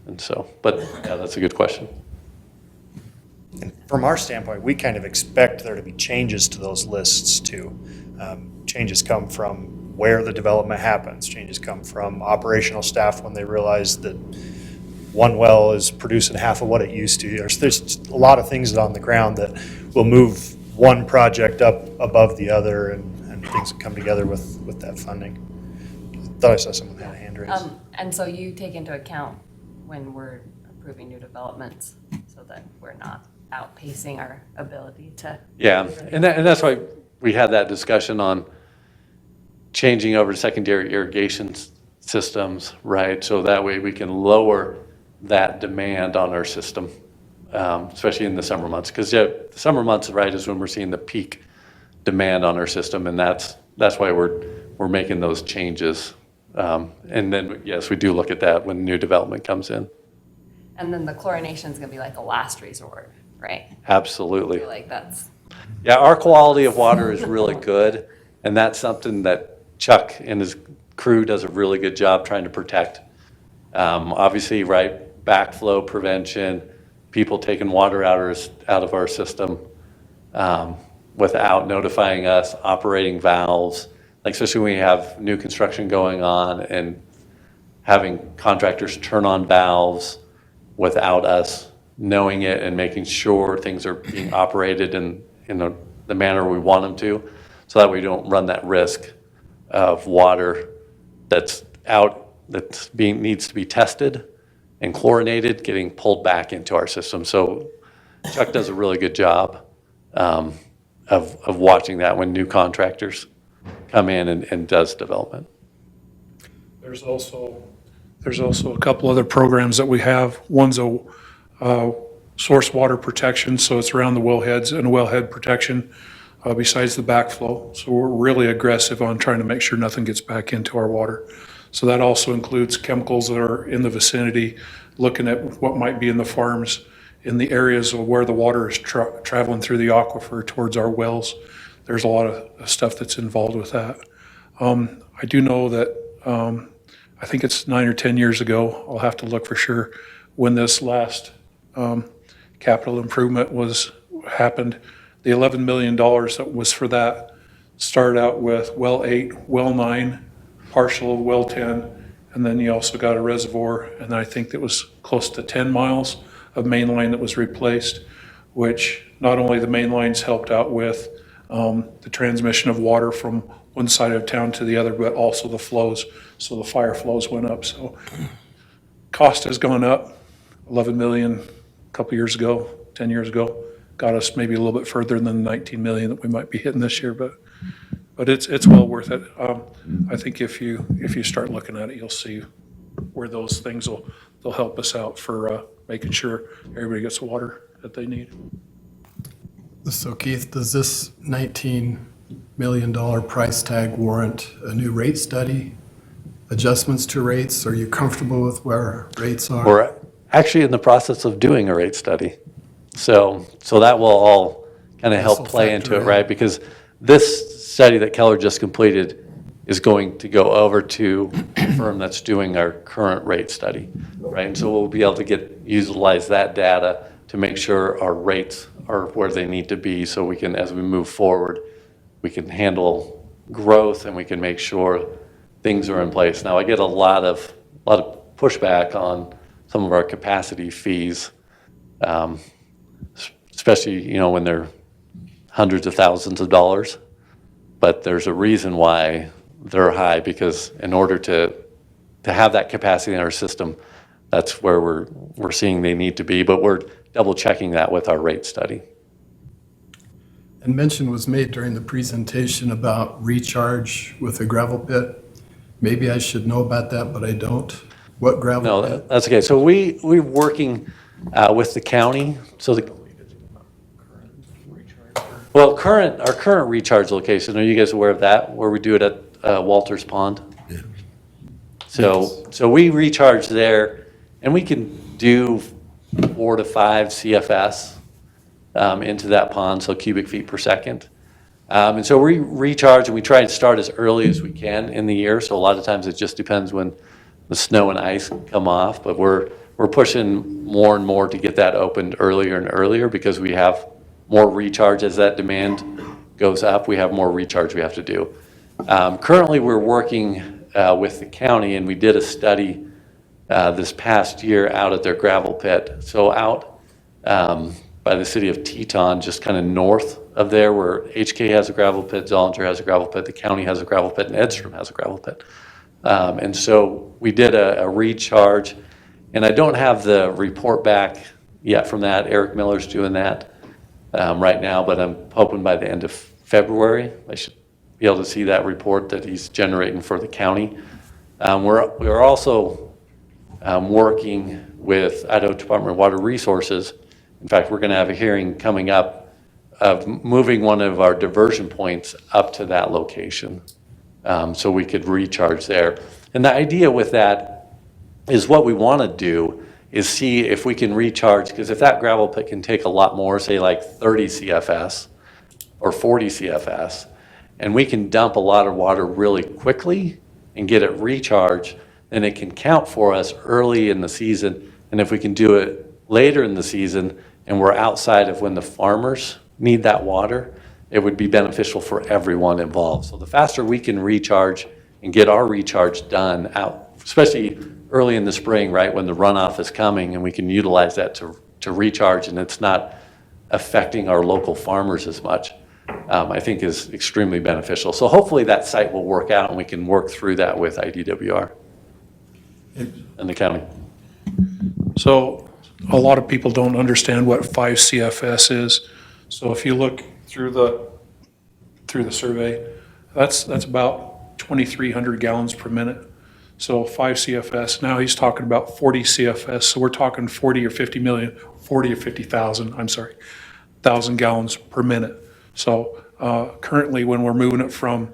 And so, but yeah, that's a good question. And from our standpoint, we kind of expect there to be changes to those lists too. Changes come from where the development happens. Changes come from operational staff when they realize that one well is producing half of what it used to. There's a lot of things on the ground that will move one project up above the other, and things that come together with that funding. Thought I saw someone had a hand raised. And so you take into account when we're approving new developments so that we're not outpacing our ability to. Yeah, and that's why we had that discussion on changing over to secondary irrigation systems, right? So that way we can lower that demand on our system, especially in the summer months. Because the summer months, right, is when we're seeing the peak demand on our system, and that's why we're making those changes. And then, yes, we do look at that when new development comes in. And then the chlorination is gonna be like a last resort, right? Absolutely. I feel like that's, Yeah, our quality of water is really good, and that's something that Chuck and his crew does a really good job trying to protect. Obviously, right, backflow prevention, people taking water out of our system without notifying us, operating valves, like especially when we have new construction going on and having contractors turn on valves without us knowing it and making sure things are being operated in the manner we want them to, so that we don't run that risk of water that's needs to be tested and chlorinated, getting pulled back into our system. So Chuck does a really good job of watching that when new contractors come in and does development. There's also a couple other programs that we have. One's a source water protection, so it's around the wellheads and wellhead protection besides the backflow. So we're really aggressive on trying to make sure nothing gets back into our water. So that also includes chemicals that are in the vicinity, looking at what might be in the farms in the areas of where the water is traveling through the aquifer towards our wells. There's a lot of stuff that's involved with that. I do know that I think it's 9 or 10 years ago, I'll have to look for sure, when this last capital improvement happened. The $11 million that was for that started out with well 8, well 9, partial of well 10, and then you also got a reservoir, and I think it was close to 10 miles of main line that was replaced, which not only the main lines helped out with the transmission of water from one side of town to the other, but also the flows, so the fire flows went up. So cost has gone up, 11 million a couple years ago, 10 years ago, got us maybe a little bit further than the 19 million that we might be hitting this year, but it's well worth it. I think if you start looking at it, you'll see where those things they'll help us out for making sure everybody gets the water that they need. So Keith, does this $19 million price tag warrant a new rate study, adjustments to rates? Are you comfortable with where rates are? We're actually in the process of doing a rate study. So that will all kind of help This'll play into factor it, in. right? Because this study that Keller just completed is going to go over to the firm that's doing our current rate study, right? And so we'll be able to utilize that data to make sure our rates are where they need to be, so we can, as we move forward, we can handle growth and we can make sure things are in place. Now, I get a lot of pushback on some of our capacity fees, especially, when they're hundreds of thousands of dollars. But there's a reason why they're high, because in order to have that capacity in our system, that's where we're seeing they need to be. But we're double checking that with our rate study. And mention was made during the presentation about recharge with a gravel pit. Maybe I should know about that, but I don't. What gravel No, pit? that's okay. So we're working with the county. So our current recharge location, are you guys aware of that, where we do it at Walters Pond? Yeah. So we recharge there, and we can do 4 to 5 CFS into that pond, so cubic feet per second. And so we recharge, and we try to start as early as we can in the year. So a lot of times it just depends when the snow and ice come off, but we're pushing more and more to get that opened earlier and earlier, because we have more recharge. As that demand goes up, we have more recharge we have to do. Currently, we're working with the county, and we did a study this past year out at their gravel pit. So out by the city of Teton, just kind of north of there, where HK has a gravel pit, Zollinger has a gravel pit, the county has a gravel pit, and Edstrom has a gravel pit. And so we did a recharge, and I don't have the report back yet from that. Eric Miller's doing that right now, but I'm hoping by the end of February, I should be able to see that report that he's generating for the county. We're also working with Idaho Department of Water Resources. In fact, we're going to have a hearing coming up of moving one of our diversion points up to that location, so we could recharge there. And the idea with that is what we want to do is see if we can recharge, because if that gravel pit can take a lot more, say like 30 CFS or 40 CFS, and we can dump a lot of water really quickly and get it recharged, then it can count for us early in the season. And if we can do it later in the season and we're outside of when the farmers need that water, it would be beneficial for everyone involved. So the faster we can recharge and get our recharge done out, especially early in the spring, right, when the runoff is coming, and we can utilize that to recharge, and it's not affecting our local farmers as much, I think is extremely beneficial. So hopefully that site will work out and we can work through that with IDWR and the county. So a lot of people don't understand what 5 CFS is. So if you look through the survey, that's about 2,300 gallons per minute. So 5 CFS, now he's talking about 40 CFS, so we're talking 40 or 50,000, I'm sorry, 1,000 gallons per minute. So currently, when we're moving it from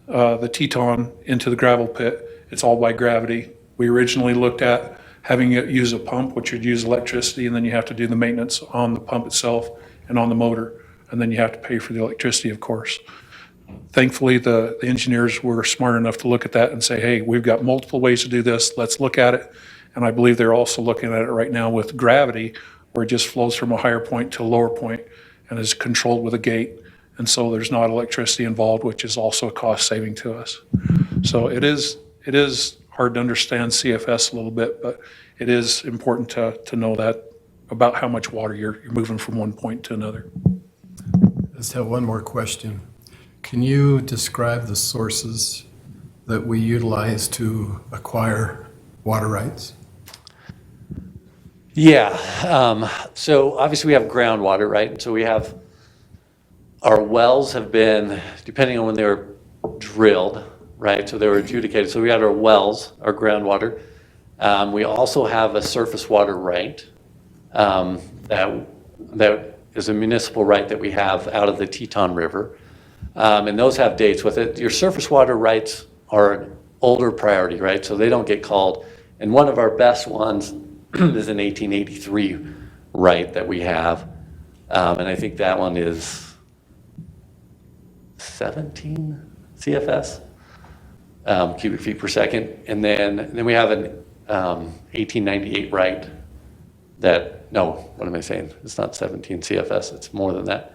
the Teton into the gravel pit, it's all by gravity. We originally looked at having it use a pump, which would use electricity, and then you have to do the maintenance on the pump itself and on the motor, and then you have to pay for the electricity, of course. Thankfully, the engineers were smart enough to look at that and say, hey, we've got multiple ways to do this, let's look at it. And I believe they're also looking at it right now with gravity, where it just flows from a higher point to a lower point and is controlled with a gate. And so there's not electricity involved, which is also a cost saving to us. So it is hard to understand CFS a little bit, but it is important to know that about how much water you're moving from one point to another. I just have one more question. Can you describe the sources that we utilize to acquire water rights? Yeah, so obviously we have groundwater, right? So we have, our wells have been, depending on when they were drilled, right? So they were adjudicated. So we had our wells, our groundwater. We also have a surface water right that is a municipal right that we have out of the Teton River. And those have dates with it. Your surface water rights are an older priority, right? So they don't get called. And one of our best ones is an 1883 right that we have. And I think that one is 17 CFS, cubic feet per second. And then we have an 1898 right that, no, what am I saying? It's not 17 CFS, it's more than that,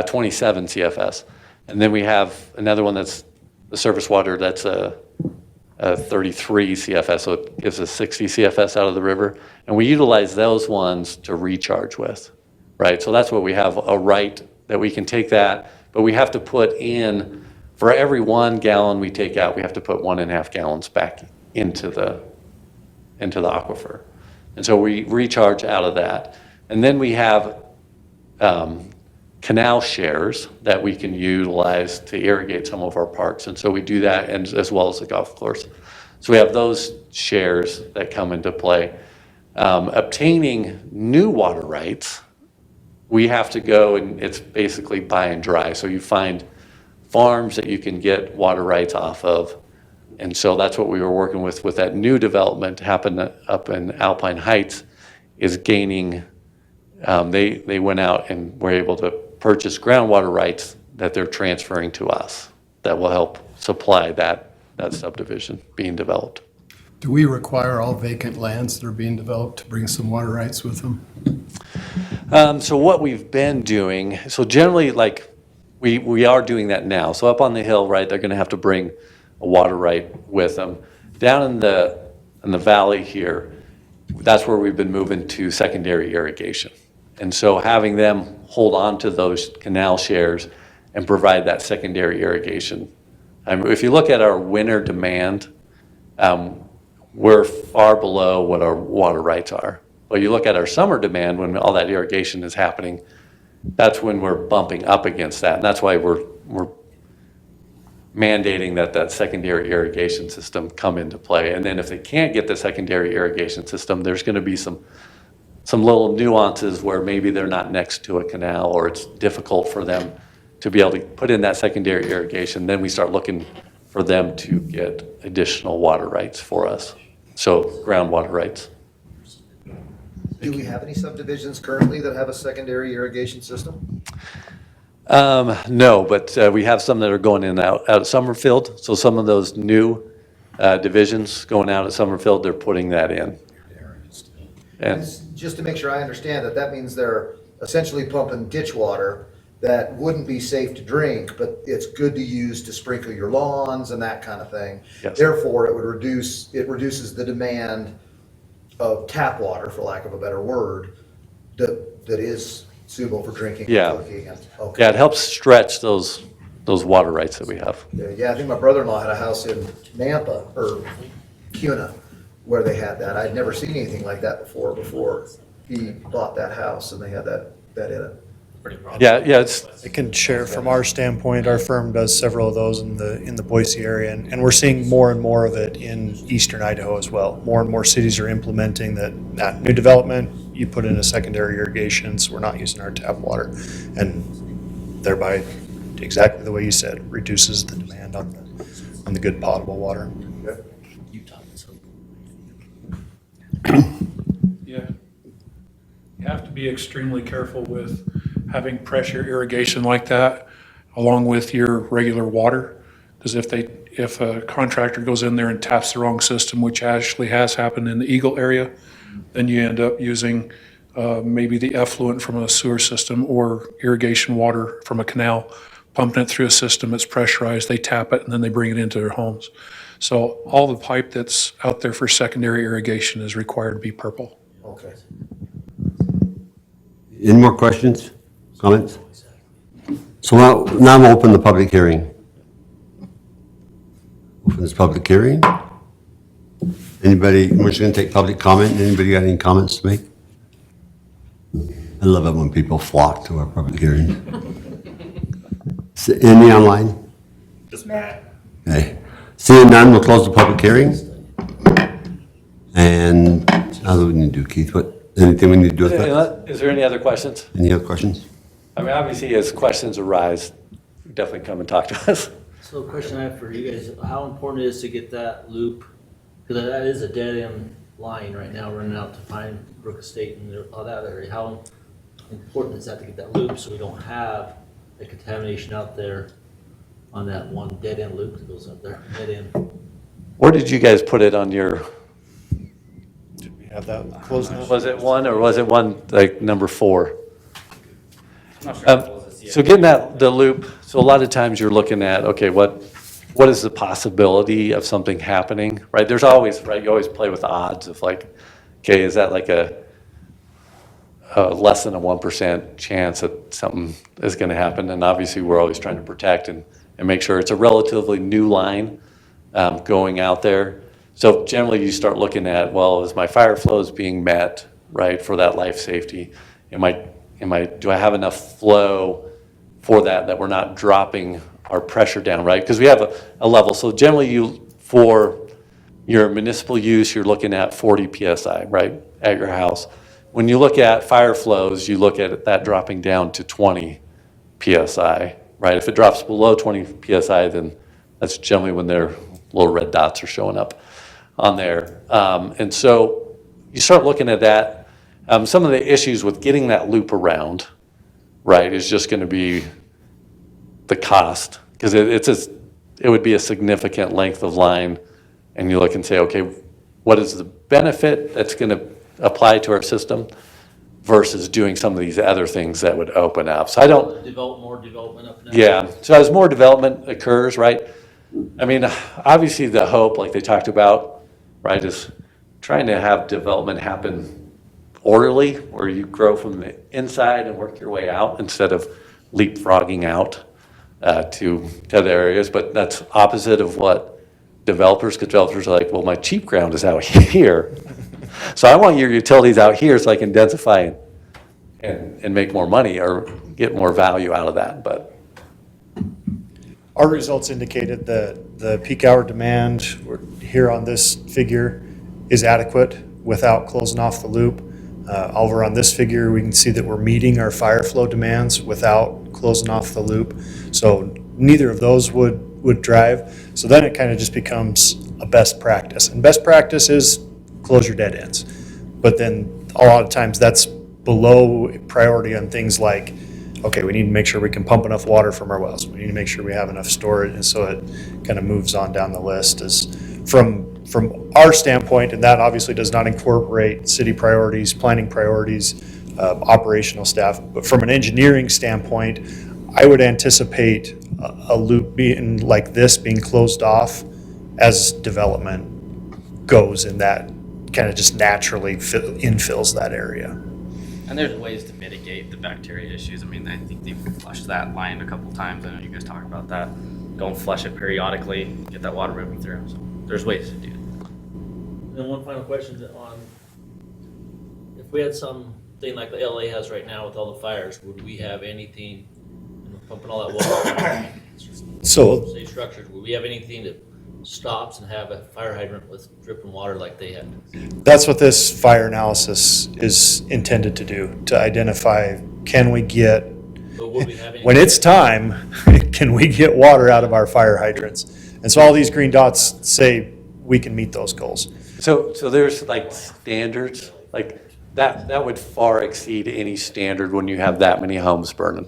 27 CFS. And then we have another one that's the surface water that's a 33 CFS, so it gives us 60 CFS out of the river. And we utilize those ones to recharge with, right? So that's what we have, a right that we can take that, but we have to put in, for every 1 gallon we take out, we have to put 1.5 gallons back into the aquifer. And so we recharge out of that. And then we have canal shares that we can utilize to irrigate some of our parks. And so we do that, and as well as the golf course. So we have those shares that come into play. Obtaining new water rights, we have to go, and it's basically buy and dry. So you find farms that you can get water rights off of. And so that's what we were working with that new development happened up in Alpine Heights, is gaining, they went out and were able to purchase groundwater rights that they're transferring to us that will help supply that subdivision being developed. Do we require all vacant lands that are being developed to bring some water rights with them? So what we've been doing, so generally, like, we are doing that now. So up on the hill, right, they're gonna have to bring a water right with them. Down in the valley here, that's where we've been moving to secondary irrigation. And so having them hold on to those canal shares and provide that secondary irrigation. If you look at our winter demand, we're far below what our water rights are. But you look at our summer demand, when all that irrigation is happening, that's when we're bumping up against that. And that's why we're mandating that that secondary irrigation system come into play. And then if they can't get the secondary irrigation system, there's going to be some little nuances where maybe they're not next to a canal or it's difficult for them to be able to put in that secondary irrigation. Then we start looking for them to get additional water rights for us. So groundwater rights. Do we have any subdivisions currently that have a secondary irrigation system? No, but we have some that are going in and out at Summerfield. So some of those new divisions going out at Summerfield, they're putting that in. And Just to make sure I understand that, that means they're essentially pumping ditch water that wouldn't be safe to drink, but it's good to use to sprinkle your lawns and that kind of thing. Yes. Therefore, it reduces the demand of tap water, for lack of a better word, that is suitable for drinking and Yeah. cooking. Okay. yeah, it helps stretch those water rights that we have. Yeah, I think my brother-in-law had a house in Nampa, or Cuna, where they had that. I'd never seen anything like that before he bought that house and they had that in it. Yeah, it's, I can share from our standpoint, our firm does several of those in the Boise area, and we're seeing more and more of it in eastern Idaho as well. More and more cities are implementing that new development, you put in a secondary irrigation, so we're not using our tap water. And thereby, exactly the way you said, reduces the demand on the good potable water. Yeah. You have to be extremely careful with having pressure irrigation like that along with your regular water. Because if a contractor goes in there and taps the wrong system, which actually has happened in the Eagle area, then you end up using maybe the effluent from a sewer system or irrigation water from a canal, pumping it through a system that's pressurized, they tap it, and then they bring it into their homes. So all the pipe that's out there for secondary irrigation is required to be purple. Okay. Any more questions, comments? So now I'm open the public hearing. Open this public hearing. Anybody, we're just gonna take public comment. Anybody got any comments to make? I love it when people flock to our public hearing. Any online? Just Matt. Okay. Seeing none, we'll close the public hearing. And how do we need to do, Keith? Anything we need to do with that? is there any other questions? Any other questions? I mean, obviously, as questions arise, definitely come and talk to us. So a question I have for you guys, how important it is to get that loop, because that is a dead end line right now running out to Pine Brook Estate and all that area. How important is that to get that loop so we don't have a contamination out there on that one dead end loop that goes up there, dead end? Where did you guys put it on your, Did we have that closed now? was it 1 or was it one, like number 4? I'm not sure how close this is. So getting the loop, so a lot of times you're looking at, okay, what is the possibility of something happening, right? There's always, right, you always play with the odds of like, okay, is that like a less than a 1% chance that something is gonna happen? And obviously, we're always trying to protect and make sure it's a relatively new line going out there. So generally, you start looking at, well, is my fire flows being met, right, for that life safety? Do I have enough flow for that we're not dropping our pressure down, right? Because we have a level. So generally, for your municipal use, you're looking at 40 PSI, right, at your house. When you look at fire flows, you look at that dropping down to 20 PSI, right? If it drops below 20 PSI, then that's generally when their little red dots are showing up on there. And so you start looking at that. Some of the issues with getting that loop around, right, is just going to be the cost, because it would be a significant length of line, and you look and say, okay, what is the benefit that's going to apply to our system versus doing some of these other things that would open up. So I don't, Develop more development up and down. yeah, so as more development occurs, right, I mean, obviously the hope, like they talked about, right, is trying to have development happen orderly, where you grow from the inside and work your way out instead of leapfrogging out to other areas. But that's opposite of what developers, because developers are like, well, my cheap ground is out here. So I want your utilities out here so I can densify and make more money or get more value out of that. But Our results indicated that the peak hour demand here on this figure is adequate without closing off the loop. Over on this figure, we can see that we're meeting our fire flow demands without closing off the loop. So neither of those would drive. So then it kind of just becomes a best practice. And best practice is close your dead ends. But then a lot of times that's below priority on things like, okay, we need to make sure we can pump enough water from our wells. We need to make sure we have enough storage. And so it kind of moves on down the list as from our standpoint, and that obviously does not incorporate city priorities, planning priorities, operational staff. But from an engineering standpoint, I would anticipate a loop being like this being closed off as development goes, and that kind of just naturally infills that area. And there's ways to mitigate the bacteria issues. I mean, I think they've flushed that line a couple times. I know you guys talk about that. Don't flush it periodically, get that water moving through. So there's ways to do it. And one final question on, if we had something like the LA has right now with all the fires, would we have anything, pumping all that water, So say structures, would we have anything that stops and have a fire hydrant with dripping water like they had? that's what this fire analysis is intended to do, to identify, can we get, But would we have any? when it's time, can we get water out of our fire hydrants? And so all these green dots say we can meet those goals. So there's like standards, like that would far exceed any standard when you have that many homes burning,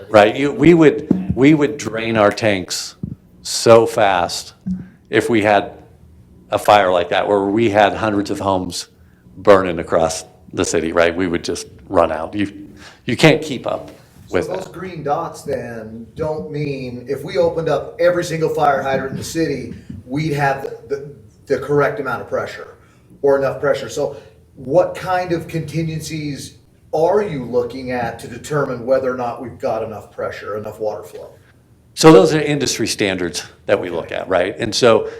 right? We would drain our tanks so fast if we had a fire like that, where we had hundreds of homes burning across the city, right? We would just run out. You can't keep up So with those that. green dots then don't mean, if we opened up every single fire hydrant in the city, we'd have the correct amount of pressure or enough pressure. So what kind of contingencies are you looking at to determine whether or not we've got enough pressure, enough water flow? So those are industry standards that we look at, right? And so,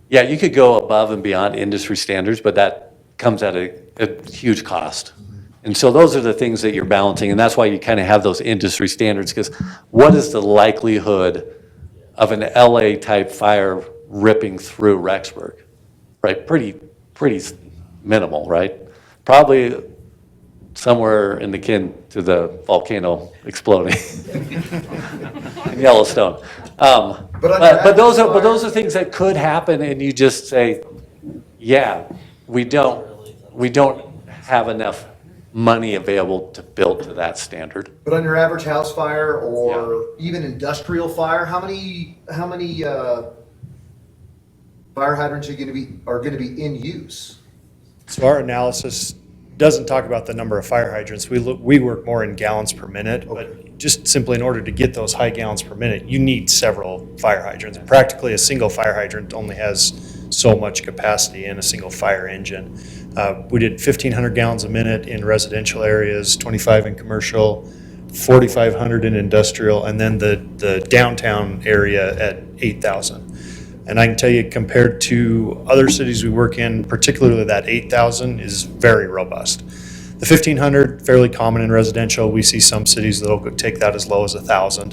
yeah, you could go above and beyond industry standards, but that comes at a huge cost. And so those are the things that you're balancing, and that's why you kind of have those industry standards, because what is the likelihood of an LA-type fire ripping through Rexburg, right? Pretty minimal, right? Probably somewhere in the kin to the volcano exploding in Yellowstone. But those are things that could happen, and you just say, yeah, we don't have enough money available to build to that standard. But on your average house fire or even industrial fire, how many fire hydrants are going to be in use? So our analysis doesn't talk about the number of fire hydrants. We work more in gallons per minute, but just simply in order to get those high gallons per minute, you need several fire hydrants. Practically a single fire hydrant only has so much capacity in a single fire engine. We did 1,500 gallons a minute in residential areas, 25 in commercial, 4,500 in industrial, and then the downtown area at 8,000. And I can tell you, compared to other cities we work in, particularly that 8,000 is very robust. The 1,500, fairly common in residential. We see some cities that'll take that as low as 1,000.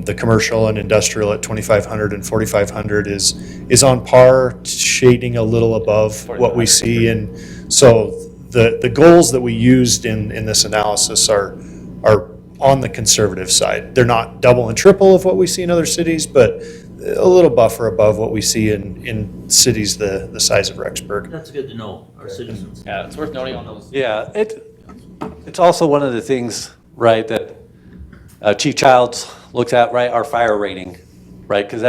The commercial and industrial at 2,500 and 4,500 is on par, shading a little above what we see. And so the goals that we used in this analysis are on the conservative side. They're not double and triple of what we see in other cities, but a little buffer above what we see in cities the size of Rexburg. That's good to know, our citizens. Yeah, it's worth noting on those. Yeah, it's also one of the things, right, that Chief Childs looks at, right, our fire rating, right? Because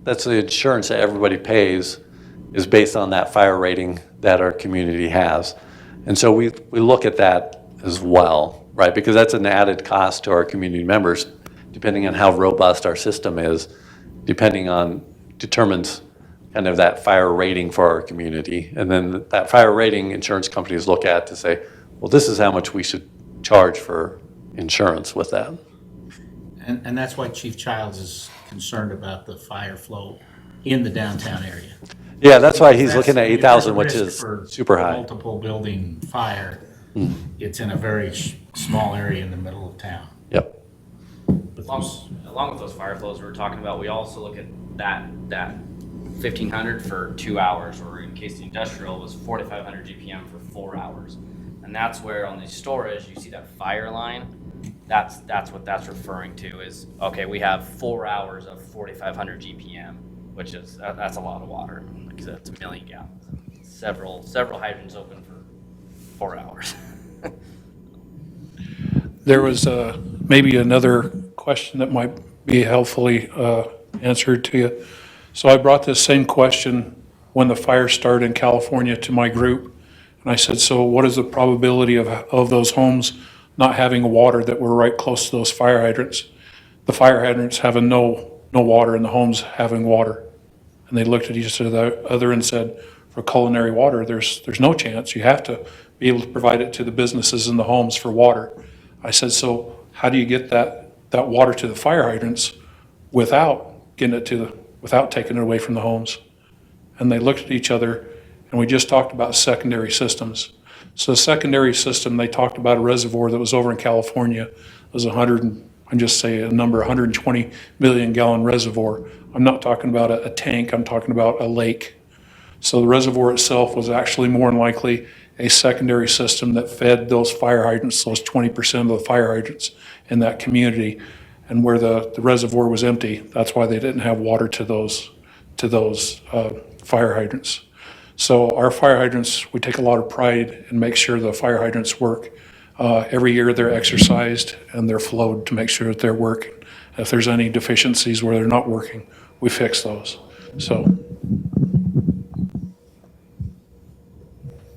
that's the insurance that everybody pays is based on that fire rating that our community has. And so we look at that as well, right? Because that's an added cost to our community members, depending on how robust our system is, determines kind of that fire rating for our community. And then that fire rating insurance companies look at to say, well, this is how much we should charge for insurance with that. And that's why Chief Childs is concerned about the fire flow in the downtown area. Yeah, that's why he's looking at If there's a 8,000, which risk is for super high. Multiple building fire, it's in a very small area in the middle of town. Yep. With Long, those- a along with those fire flows we were talking about, we also look at that 1,500 for 2 hours, or in case the industrial was 4,500 GPM for 4 hours. And that's where on the storage, you see that fire line. That's what that's referring to is, okay, we have 4 hours of 4,500 GPM, which is, that's a lot of water. Like I said, it's 1 million gallons. Several hydrants open for 4 hours. There was maybe another question that might be helpfully answered to you. So I brought this same question when the fire started in California to my group. And I said, so what is the probability of those homes not having water that were right close to those fire hydrants? The fire hydrants having no water and the homes having water. And they looked at each other and said, for culinary water, there's no chance. You have to be able to provide it to the businesses and the homes for water. I said, so how do you get that water to the fire hydrants without without taking it away from the homes? And they looked at each other, and we just talked about secondary systems. So the secondary system, they talked about a reservoir that was over in California. It was 120 million gallon reservoir. I'm not talking about a tank, I'm talking about a lake. So the reservoir itself was actually more than likely a secondary system that fed those fire hydrants, those 20% of the fire hydrants in that community. And where the reservoir was empty, that's why they didn't have water to those fire hydrants. So our fire hydrants, we take a lot of pride and make sure the fire hydrants work. Every year they're exercised and they're flowed to make sure that they're working. If there's any deficiencies where they're not working, we fix those. So.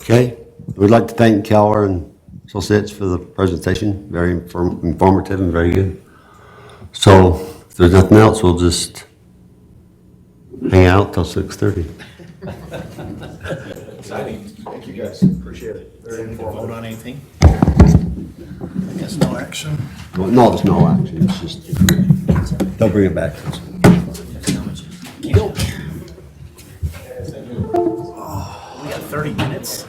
Okay, we'd like to thank Keller and Associates for the presentation. Very informative and very good. So if there's nothing else, we'll just hang out till 6:30. Exciting. Thank you, guys. Appreciate it. Very informative. Vote on anything? Guess no action. No, there's no action, it's just, they'll bring it back. We got 30 minutes.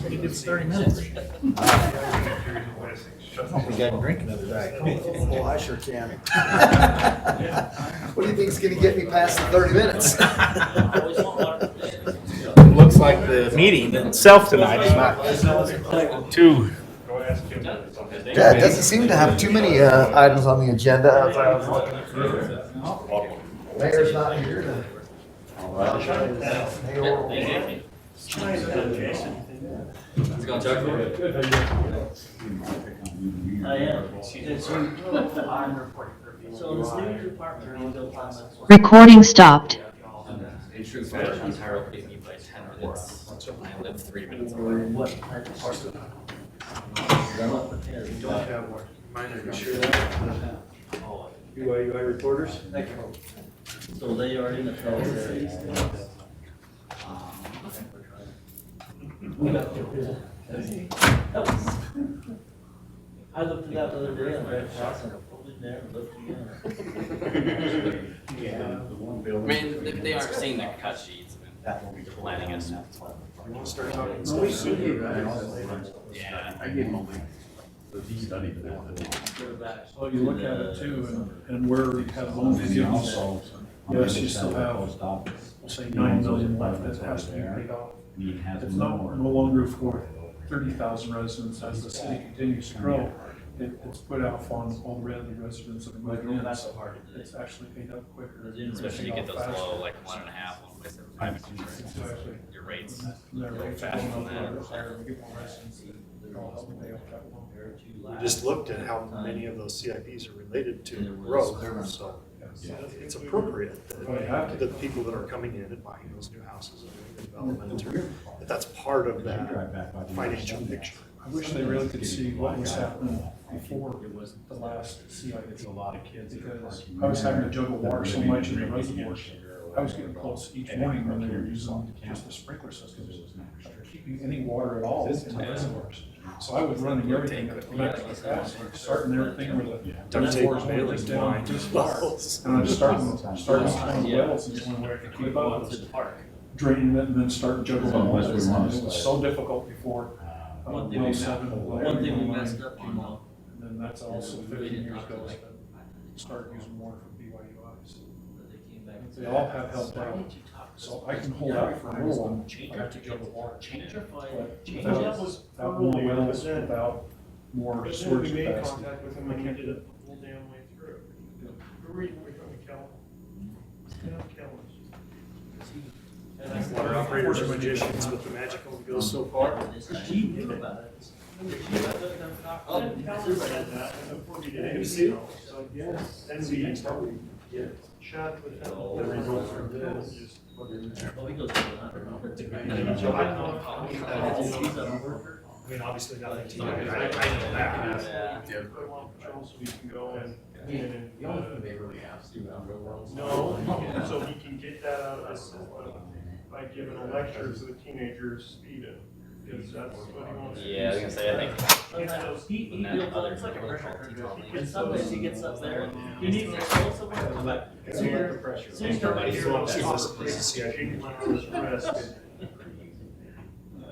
We did 30 minutes. We got to drink another diet Coke. Oh, I sure can. What do you think's gonna get me past the 30 minutes? Looks like the meeting itself tonight is not too. Yeah, it doesn't seem to have too many items on the agenda as I was looking through. Mayor's not here to. Let's go, Chuck. I am. Recording stopped. In true fashion, Tyra gave me by 10 minutes. I live 3 minutes away. UIUI reporters? So they are in the trouble area. I looked at that the other day on that house and I pulled it there and looked again. I mean, they aren't seeing the cut sheets, they're planning us. Yeah. Well, you look at it too, and where we have loan forgiveness, yes, you still have, we'll say 9 million left that has to be paid off. It's no longer for 30,000 residents as the city continues to grow. It's put out on all the residents that are moving in. That's the hard. It's actually paid up quicker. Especially you get those low, like 1.5, 1.75. Your rates go faster than that. We just looked at how many of those CIPs are related to growth, so it's appropriate that the people that are coming in and buying those new houses and development, that that's part of that financial picture. I wish they really could see what was happening before the last CIP. A lot of kids. Because I was having to juggle water so much in the reservoir. I was getting close each morning when they were using just the sprinkler systems, keeping any water at all in the reservoirs. So I was running everything at electric capacity, starting everything where the reservoirs were just down just far. And I was starting tiny wells and going where I could keep up with draining it and then start juggling water. It was so difficult before. One thing we messed up, you know. And then that's also 15 years ago. start using water from BYUIs. But they came back. They all have helped out, so I can hold out for a little one, I have to go to water. Change your file, But change without- it. Without more wells, without more But then we storage made capacity. contact with him and he did it the whole damn way through. Who were you from, Cal? Yeah, Cal. Water operators are magicians, but the magic only goes so far. He did it. Oh, Cal said that before we did anything else, so yes, then we probably chat with him. The results from this. Just- Oh, he goes. I mean, obviously nothing to you. I know that. Yeah. I want patrol so we can go and. No, so he can get that out of his system by giving a lecture to the teenagers speeding, because that's what he wants to do. Yeah, I was gonna say, I think Sometimes he builds up, it's like a pressure cooker. And sometimes he gets up there, he needs to go somewhere, come back. It's like the pressure. So you start right here on this, shaking my arms to rest.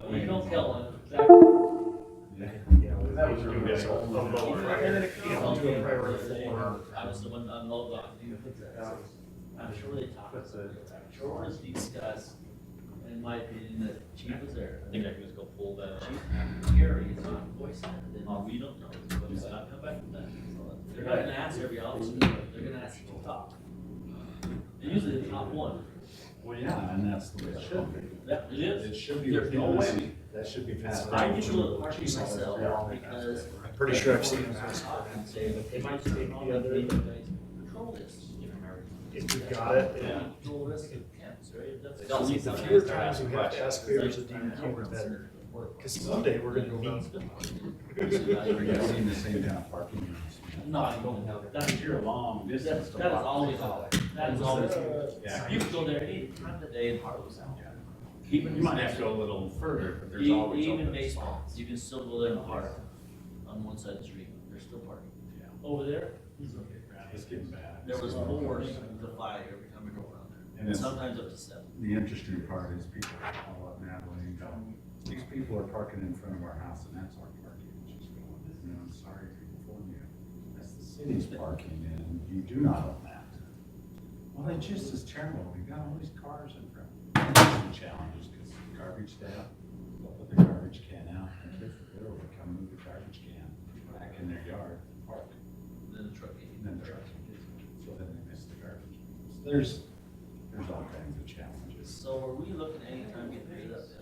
You don't kill him. That was really good. I was the one unload on. I'm sure they talked. I'm sure it was discussed, in my opinion, that Chief was there. I think I can just go pull the. Chief Gary is not voicing it, then we don't know. He's not come back from that. They're not gonna ask every officer, they're gonna ask you to talk. Usually the top one. Well, yeah, and that's the way it should be. Yeah, it is. It should be. There's no way. That should be passed. I get to look parking myself because. I'm pretty sure I've seen them. And say, it might take the other. Control this. If you got it, Yeah. Control this. They don't see The something. fewer times we have to ask favors of DEQ, the better. Because someday we're gonna need. Are you seeing the same kind of parking? units? No, I don't know. That's You're a long distance. That is always, that is always. Yeah. You can go there any time of the day and park. Even. You might have to go a little further, but there's E- always. Even open baseball, spots. you can still go there and park on one side of the street, there's still parking. Yeah. Over there, It's getting bad. there was 4 to 5 every time we go around there, And it's- sometimes up to 7. The interesting part is people call up Natalie and go, these people are parking in front of our house and that's our parking. And she's going, you know, I'm sorry to inform you, that's the city's parking and you do not own that. Well, it just is terrible. We've got all these cars in front. Some challenges because garbage day, they'll put the garbage can out and kids will literally come move the garbage can back in their yard, park, Then the truck. and then the truck gets it. So then they miss the garbage. So there's all kinds of challenges. So are we looking at any time getting rid of this?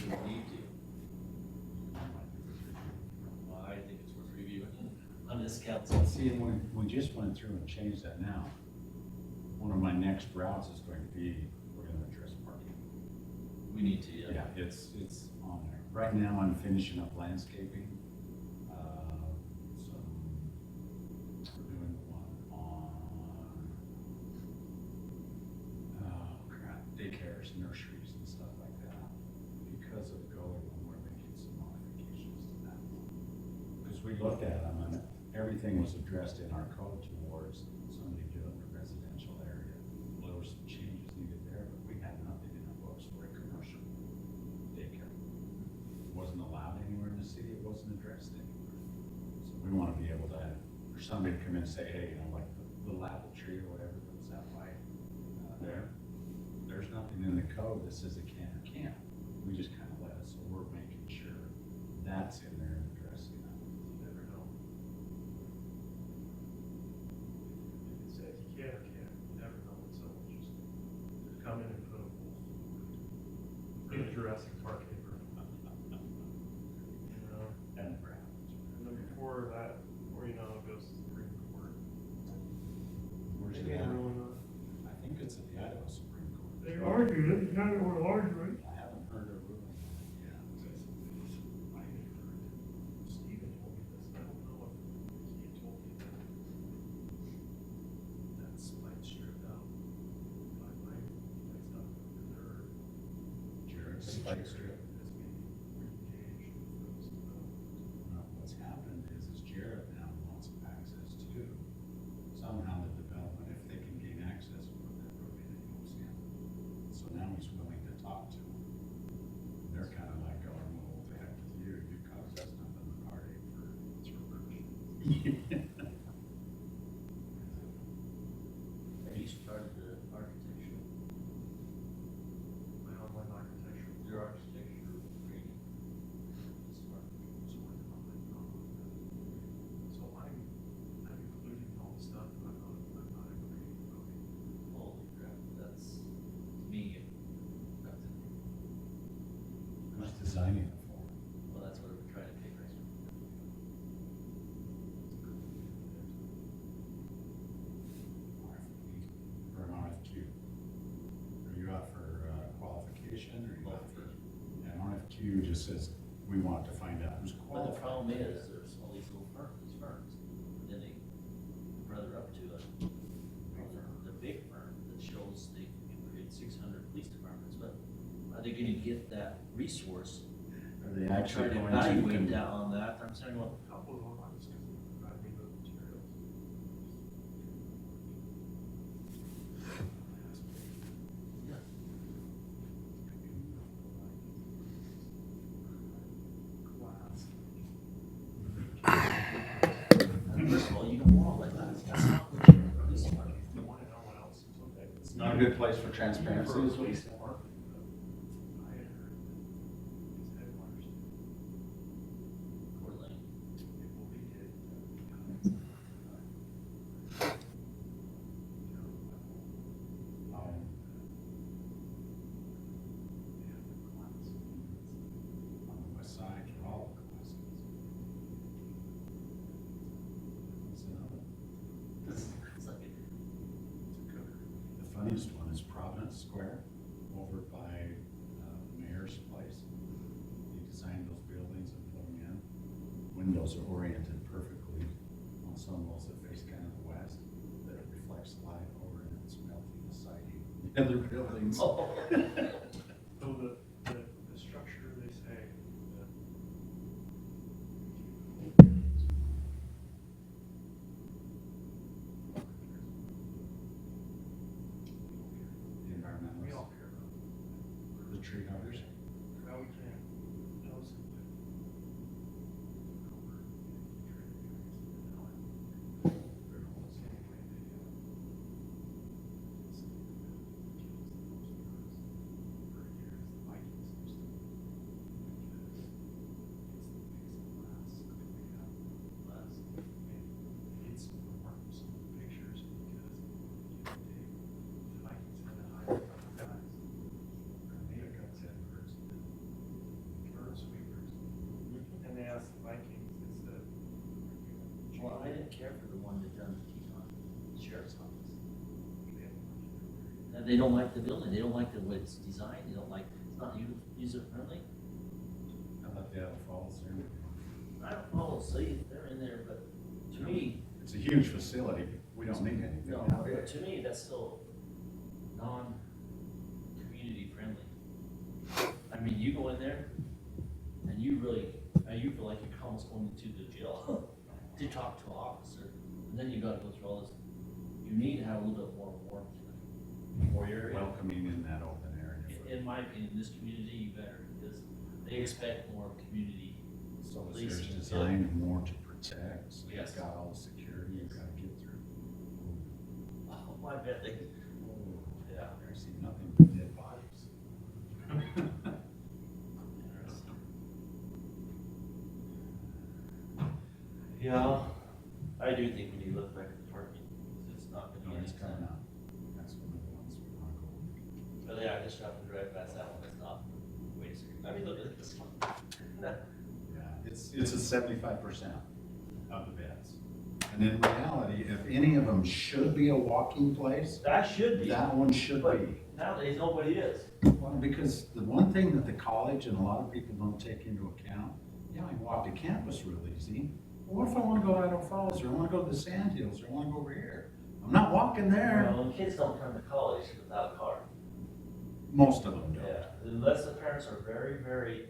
We need to. Well, I think it's worth reviewing on this council. See, and we just went through and changed that now. One of my next routes is going to be, we're gonna address parking. We need to, yeah. Yeah, it's on there. Right now, I'm finishing up landscaping. So, we're doing one on, oh crap, daycares, nurseries and stuff like that. Because of the GOLA one, we're making some modifications to that one. Because we looked at them and everything was addressed in our code towards somebody doing a residential area. There were some changes needed there, but we had nothing in our books for a commercial daycare. It wasn't allowed anywhere in the city, it wasn't addressed anywhere. So we want to be able to have, for somebody to come in and say, hey, you know, like the little apple tree or whatever that's that way, there's nothing in the code that says it can or can't. We just kind of let it, so we're making sure that's in there and addressing that. You never know. If it says you can or can't, you never know when someone just come in and put a pool. Like a Jurassic Park neighbor. You know, And ground. and then before that, before you know, it goes to the Supreme Court. Where's They it can't at? ruin it. I think it's at the Idaho Supreme Court. They argued it, you kind of were arguing. I haven't heard a ruling yet. Stephen told me this, I don't know if he told me that. That's like stripped out. My stuff over there. Jared's Spike Strip. Has been re-engaged with those developers. What's happened is Jared now wants access to somehow the development, if they can gain access, put that road in and goes in. So now he's willing to talk to them. They're kind of like going, well, what the heck with you, you caused us nothing but heartache for 3 years. just says, we want to find out who's Well, the qualified. problem is, there's all these little firms, and then they brother up to the big firm that shows they can create 600 police departments, but are they gonna get that resource? Are they Try actually to going evaluate to? that on that, I'm saying, well, A couple of them, I was gonna provide me with materials. first of all, you don't want all that, that's not what you're police department. You wanna know what else is okay. It's not a good place for transparency, is what he's saying. I had heard that these headwaters, Coeur d'Alene. it will be hit. Um, On the west side, for all the classes. What's another? It's like, The funniest one is Providence Square over by the mayor's place. He designed those buildings and put them in. Windows are oriented perfectly on some walls that face kind of the west, that it reflects light over and it's melting the siding. The other buildings. oh, So the structure, they say, that The environmentalists. we all care about. The tree huggers. Well, we can't, those who live over it's remarkable, some of the pictures, because the Vikings had to hide from the guys. Bird sweepers. And they asked the Vikings, they said, well, I didn't care for the one that done the Teton Sheriff's Office. And they don't like the building, they don't like the way it's designed, they don't like, it's not user friendly. How about the other falls there? I don't follow, see, they're in there, but to me, It's a huge facility. We don't need anything. no, out there. but to me, that's still non-community friendly. I mean, you go in there and you really, you feel like you're almost going into the jail to talk to an officer. And then you gotta go through all this, you need to have a little bit more warmth in it. More area. Welcoming in that open area. In my opinion, this community, you better, because they expect more community. So it's policing. there's designed more to protect, so Yes. you've got all the security you've got to get through. Oh, I bet they, yeah. I see nothing but dead bodies. Yeah, I do think we need to look back at the parking, it's not No, gonna be it's coming anytime. up. That's one of the ones we want to go. But yeah, I just dropped the drive past that one, it's not, wait a second, I mean, look at this one. Yeah, it's a 75% of the beds. And in reality, if any of them should be a walking place, That should be, that one should but be. nowadays, nobody is. Well, because the one thing that the college and a lot of people don't take into account, yeah, I can walk to campus real easy. But what if I want to go to Idaho Falls, or I want to go to the Sand Hills, or I want to go over here? I'm not walking there. Well, kids don't come to college without a car. Most of them don't. Yeah, unless the parents are very, very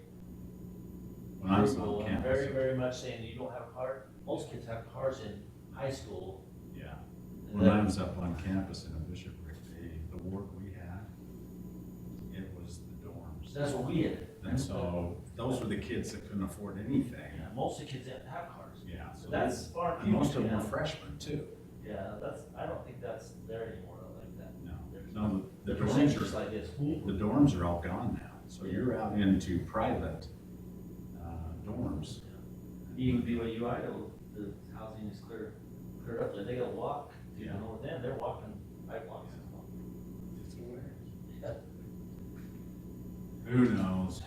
When I was frugal on and campus. very, very much saying you don't have a car. Most kids have cars in high school. Yeah. and When I then- was up on campus in a Bishopric, the ward we had, it was the dorms. That's what we had. And so, those were the kids that couldn't afford anything. Yeah, most of the kids didn't have cars. Yeah. So that's far And few. most of them yeah. were freshmen too. Yeah, that's, I don't think that's there anymore like that. No, There's- no, the The percentage dorms is are, like this. the dorms are all gone now. So you're out into private, dorms. Even BYU Idaho, the housing is cleared up there. They gotta walk to Yeah. the north end. They're walking pipelines. It's aware. Yeah. Who knows?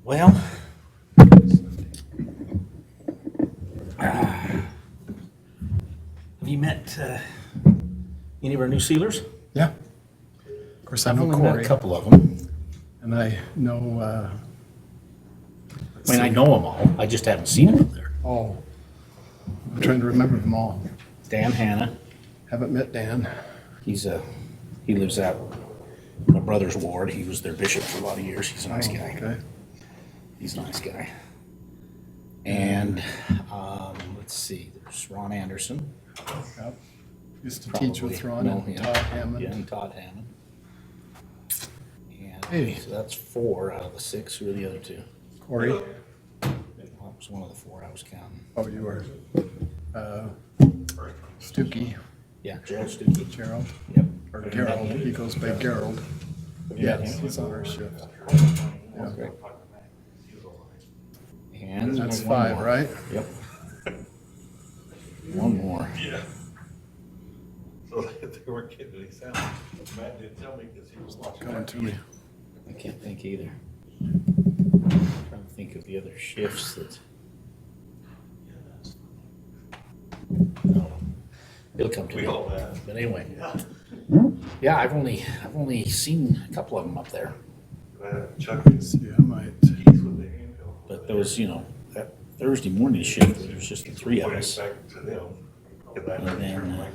Well, have you met any of our new sealers? Yeah. Of course, I I've know only met Corey, a couple of them. and I know, I mean, I know them all. I just haven't seen them up there. oh, I'm trying to remember them all. Dan Hanna, Haven't met Dan. he lives out my brother's ward. He was their bishop for a lot of years. He's a nice guy. Okay. He's a nice guy. And, let's see, there's Ron Anderson. Yep. Used to teach with Probably. Ron No, and yeah. Todd Hammond. Yeah, and Todd Hammond. And Hey. so that's 4 out of the 6. Who are the other 2? Corey. Well, it was one of the 4 I was counting. Oh, you were. Stuckey, Yeah, Gerald Stuckey. Gerald, Yep. or Gerald. He goes by Gerald. Yeah. Yes, he's on our shift. Yeah. Great. And That's one 5, more. right? Yep. One more. So they weren't getting any sound. Matt did tell me because he was watching. Coming to me. I can't think either. Trying to think of the other shifts that. No, it'll come to me. But anyway, yeah, I've only seen a couple of them up there. Chuck See, I might. keys with the handheld. But there was, that Thursday morning shift, there was just the 3 of us. Back to them. And then,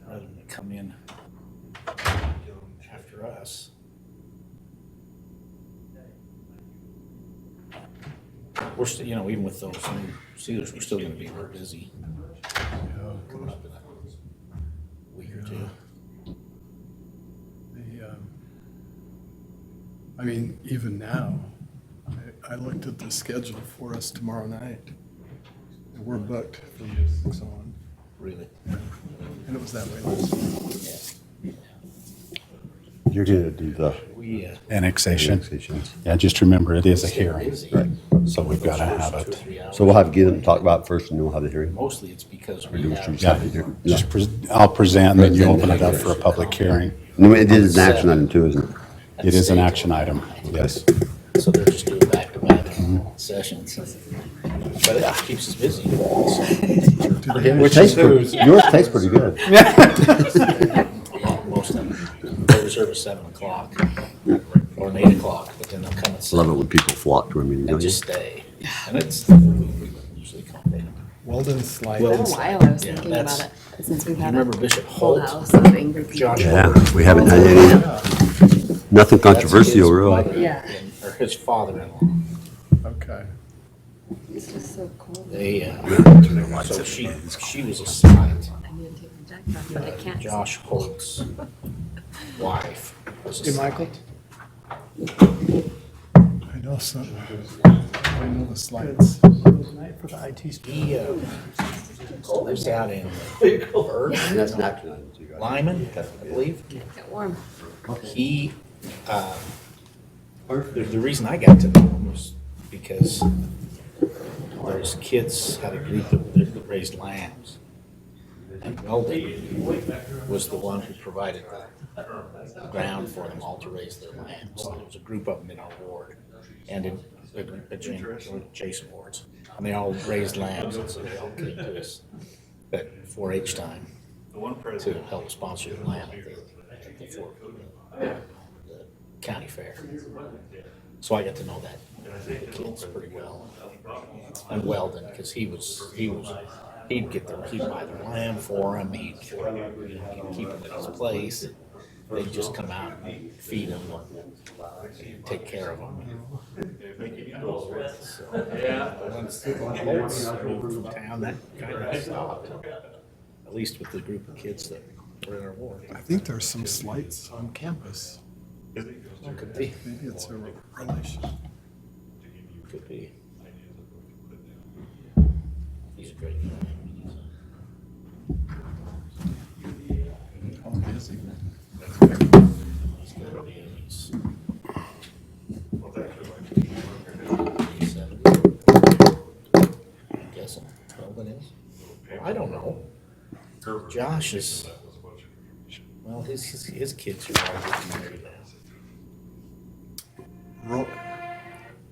rather than come in after us. We're still, even with those new Steelers, we're still gonna be real busy coming up in a week or 2. I mean, even now, I looked at the schedule for us tomorrow night. And we're booked from 6 on. Really? And it was that way last night. You're gonna do the We, Annexation. annexations. Yeah, just remember, it is a stay hearing, busy. so we've got to have 2 or it. 3 hours. So we'll have Gideon talk about it first and then we'll have the hearing. Mostly it's because Or we do we have. choose Yeah, to hear? just, I'll present, and then you open it up for a public hearing. No, it is an action item too, isn't it? It is an action item, yes. So they're just doing back-to-back sessions. But it keeps us busy. Which yours tastes pretty good. Most of them, they reserve at 7 o'clock or an 8 o'clock, but then they'll come at Love it 7 when people flock to a meeting, and don't you? just stay. And it's, we usually accommodate them. Weldon It's Slide. been a while I was Yeah, thinking that's- about it, since we've You had a remember Bishop full Holt? house of angry people. Josh Yeah, we haven't had any, nothing controversial, really. Yeah. Or his father-in-law. Okay. It's just so cold. They, so she was a slide. I need to take my jacket off, but I can't. see. Josh Holt's wife was a Hey, slide. Michael? I know something. I know the slides. For the IT stuff. He, lives out in Berg, And that's an action item too, guys. Lyman, I believe. Get warm. He, the reason I got to know him was because his kids had a group that raised lambs. And Weldon was the one who provided the ground for them all to raise their lambs. There was a group of them in our ward and in adjacent wards. And they all raised lambs, and so they all came to us at 4-H time to help sponsor the lamb at the county fair. So I got to know the kids pretty well. And Weldon, because he'd buy their lamb for him, he'd keep them at his place. They'd just come out and feed them and take care of them. So, once the Holtz moved from town, that kind of stopped, at least with the group of kids that were in our ward. I think there's some slights on campus. Could be, Maybe it's a relation. could be. He's a great guy. Oh, busy. He's good. He's- Guessing Weldon is? Well, I don't know. Josh is, well, his kids are all getting married now.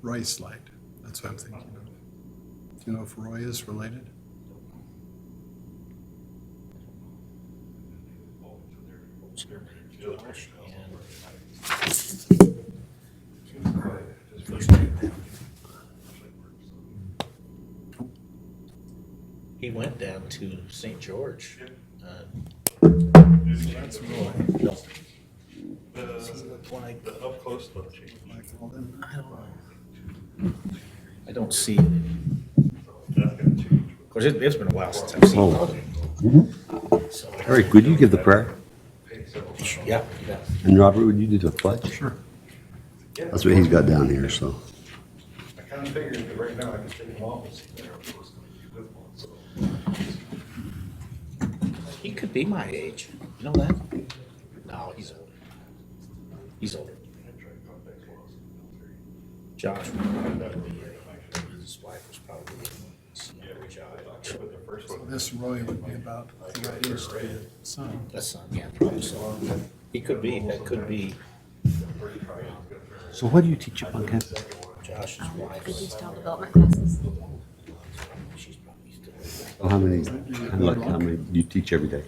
Roy Slide. That's what I'm thinking of. Do you know if Roy is related? Josh and first name. He went down to St. George That's Roy. The up close look. I don't see it. Of course, it's been a while since I've seen it. So, Eric, would you give the prayer? yeah, yeah. And Robert, would you do the pledge? Sure. That's what he's got down here, so. I kind of figured that right now I could take him off. He could be my age. You know that? No, he's older. He's older. Josh, his wife was probably Josh. So this Roy would be about the right age to be a son. That's son, yeah, probably so. He could be, that could be So what do you teach up on campus? Josh's wife. I teach child development classes. She's probably still. So how many do you teach every day?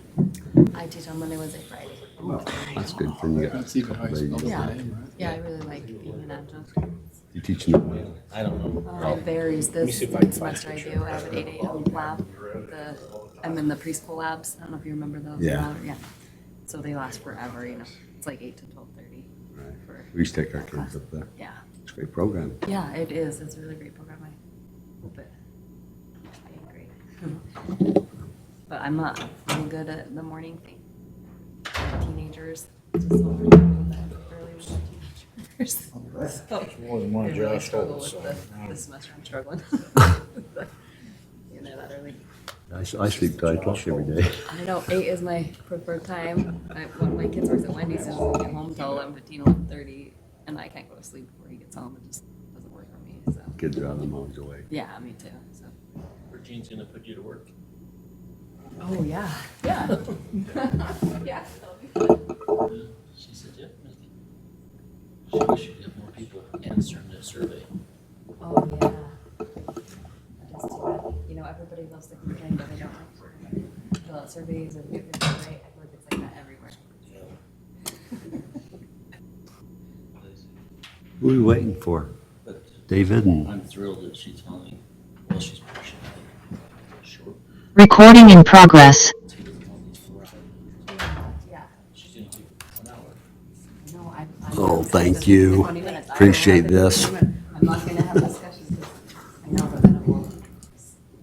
I teach on Monday, Wednesday, Friday. That's good. Then you got That's even how you spell his Yeah, name, right? yeah, I really like being an adjunct. You teach them. I don't know. It varies. This see if I can find semester I do, I have an 8 a.m. lab. I'm in the preschool labs. I don't know if you remember those. Yeah. Yeah. So they last forever, you know. It's like 8 to 12:30. We used to take our kids up there. Yeah. It's a great program. Yeah, it is. It's a really great program. I hope it keeps being great. But I'm good at the morning thing. Teenagers. Just so early with the teenagers. So More than one I of really Josh struggle holds, with so. this semester. I'm struggling. You know that early. I sleep till 8 o'clock every day. I know 8 is my preferred time. One of my kids works at Wendy's, so he doesn't get home until 11:15, 11:30, and I can't go to sleep before he gets home. It just doesn't work for me. So Kids are out of the miles away. yeah, me too. So Virginia's gonna put you to work. oh yeah, yeah, yeah. That'll be fun. She said, yep. She wish she'd get more people answering the survey. Oh yeah. That is too bad. You know, everybody loves to complain, but they don't like to fill out surveys or get things right. I feel like it's like that everywhere. Who are we waiting for? But David and, I'm thrilled that she's finally, well, she's pushing it. Short. Recording in progress. Taking all these 4 hours. Yeah. She's gonna take 1 hour. No, I. Oh, thank you. 20 minutes. I Appreciate don't have to this. do it. I'm not gonna have discussions because I know that then it will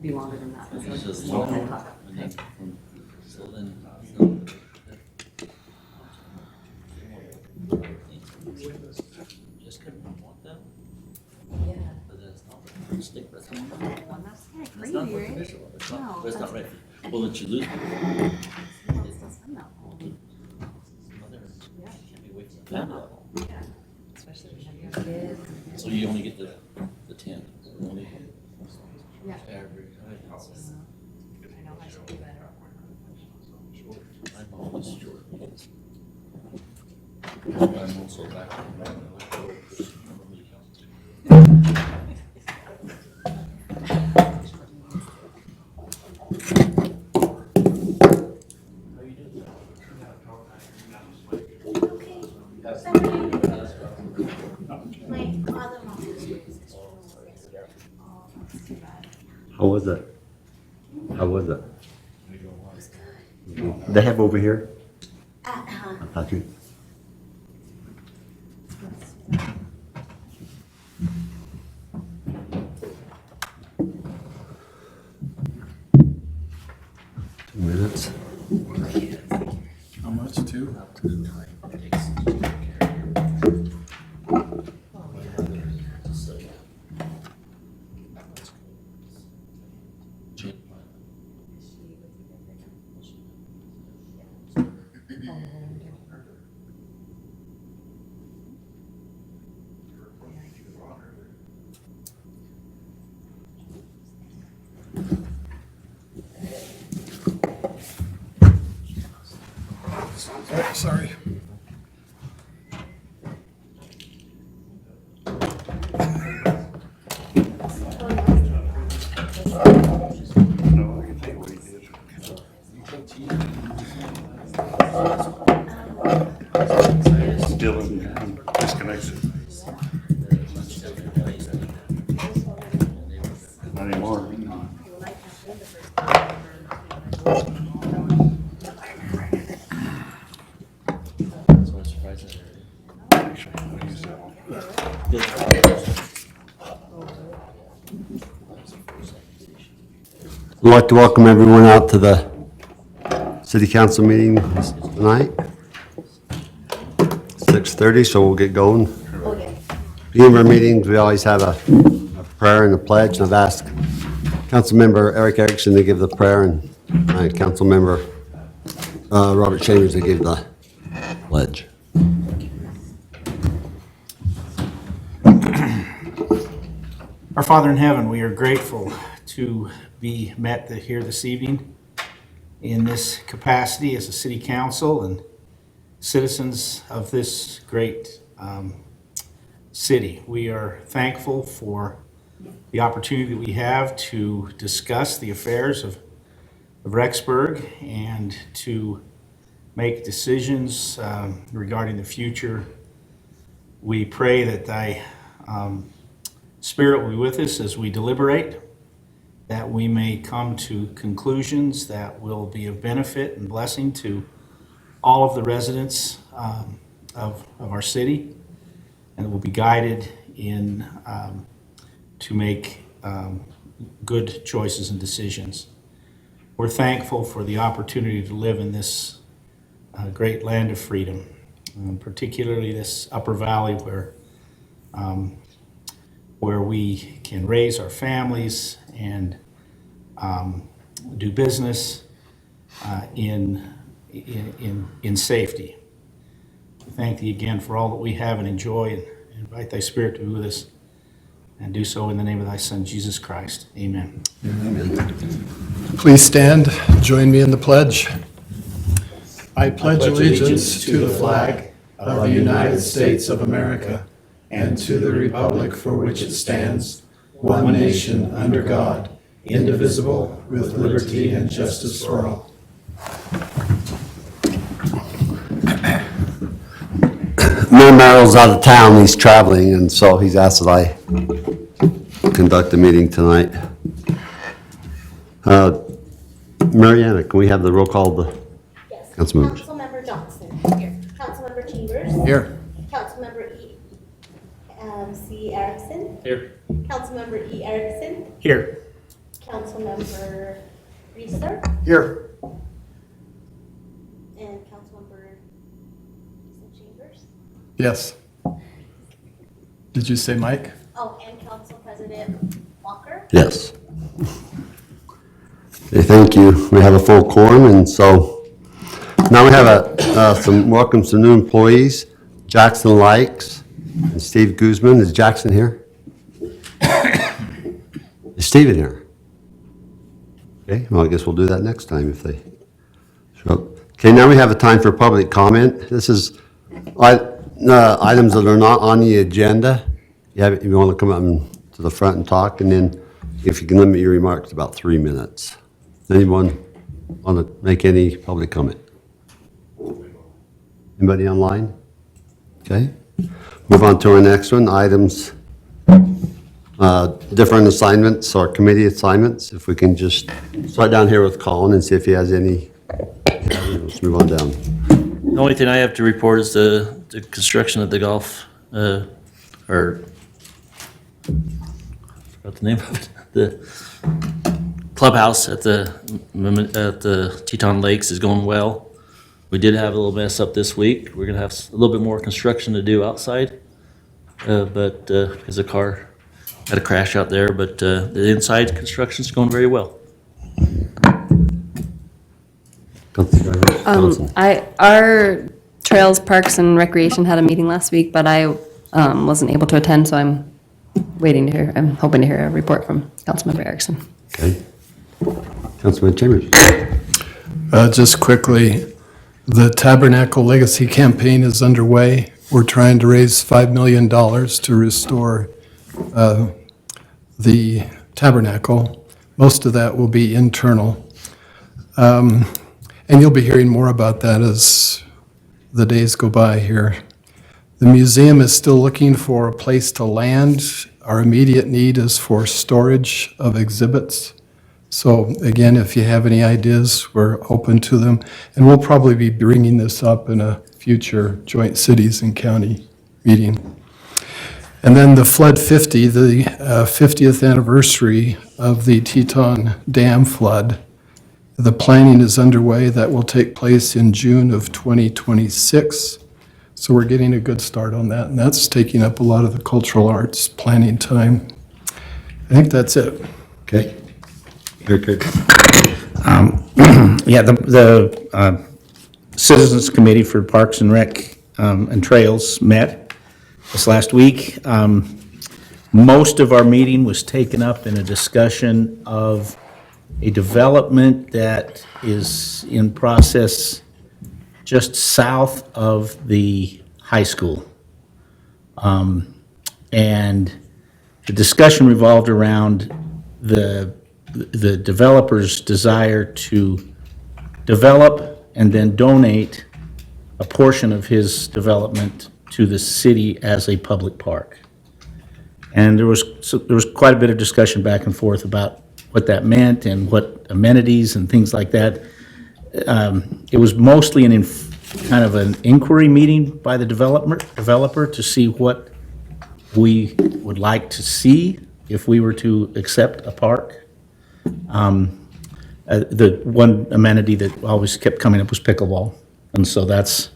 be longer than that. So She it's says just 1 one hour. talk. And then so then. Just couldn't want that, Yeah. but that's not the stick, that's not. Well, that's kind of That's not crazy, what's right? official, that's No, not, that's not right. that's- Well, then you lose. It's the sun that long. Mother, Yeah. can't be away from the family that long. Yeah. Especially when you have young kids. So you only get the 10, only Yeah. average. I know I should do better. I'm always short. I'm also back. how was it? How was it? They have over here? I thought you. Two minutes. How much, two? Oh, sorry. Dylan disconnected. Not anymore. I'd like to welcome everyone out to the city council meeting tonight. 6:30, so we'll get going. Beginning of our meetings, we always have a prayer and a pledge, and I've asked Councilmember Eric Erickson to give the prayer, and Councilmember Robert Chambers to give the pledge. Our Father in heaven, we are grateful to be met here this evening in this capacity as a city council and citizens of this great city. We are thankful for the opportunity we have to discuss the affairs of Rexburg and to make decisions regarding the future. We pray that thy Spirit will be with us as we deliberate, that we may come to conclusions that will be of benefit and blessing to all of the residents of our city, and will be guided in to make good choices and decisions. We're thankful for the opportunity to live in this great land of freedom, particularly this Upper Valley where we can raise our families and do business in safety. We thank thee again for all that we have and enjoy, and invite thy Spirit to be with us, and do so in the name of thy Son, Jesus Christ. Amen. Please stand, join me in the pledge. I pledge allegiance to the flag of the United States of America and to the republic for which it stands, one nation under God, indivisible, with liberty and justice for all. Mayor Merrill's out of town, he's traveling, and so he's asked that I conduct the meeting tonight. Mariana, can we have the roll call of the Yes. council members? Councilmember Johnson. Here. Councilmember Chambers. Here. Councilmember C. Erickson. Here. Councilmember E. Erickson. Here. Councilmember Reeser. Here. And Councilmember Chambers. Yes. Did you say Mike? Oh, and Council President Walker. Yes. Okay, thank you. We have a full quorum, and so now we have welcome some new employees, Jackson Likes and Steve Guzman. Is Jackson here? Is Steven here? Okay, well, I guess we'll do that next time if they show up. Okay, now we have a time for public comment. This is items that are not on the agenda. If you want to come up to the front and talk, and then if you can limit your remarks to about 3 minutes. Anyone want to make any public comment? Anybody online? Okay. Move on to our next one, items, different assignments or committee assignments. If we can just start down here with Colin and see if he has any. Let's move on down. The only thing I have to report is the construction of the golf, or, I forgot the name of it, the clubhouse at the Teton Lakes is going well. We did have a little mess up this week. We're gonna have a little bit more construction to do outside, but because the car had a crash out there, but the inside construction's going very well. Our Trails, Parks, and Recreation had a meeting last week, but I wasn't able to attend, so I'm hoping to hear a report from Councilmember Erickson. Okay. Councilman Chambers. Just quickly, the Tabernacle Legacy Campaign is underway. We're trying to raise $5 million to restore the Tabernacle. Most of that will be internal. And you'll be hearing more about that as the days go by here. The museum is still looking for a place to land. Our immediate need is for storage of exhibits. So again, if you have any ideas, we're open to them. And we'll probably be bringing this up in a future joint cities and county meeting. And then the Flood 50, the 50th anniversary of the Teton Dam flood. The planning is underway. That will take place in June of 2026. So we're getting a good start on that, and that's taking up a lot of the cultural arts planning time. I think that's it. Okay. Very good. Yeah, the Citizens Committee for Parks and Rec and Trails met this last week. Most of our meeting was taken up in a discussion of a development that is in process just south of the high school. And the discussion revolved around the developer's desire to develop and then donate a portion of his development to the city as a public park. And there was quite a bit of discussion back and forth about what that meant and what amenities and things like that. It was mostly kind of an inquiry meeting by the developer to see what we would like to see if we were to accept a park. The one amenity that always kept coming up was pickleball, and so that's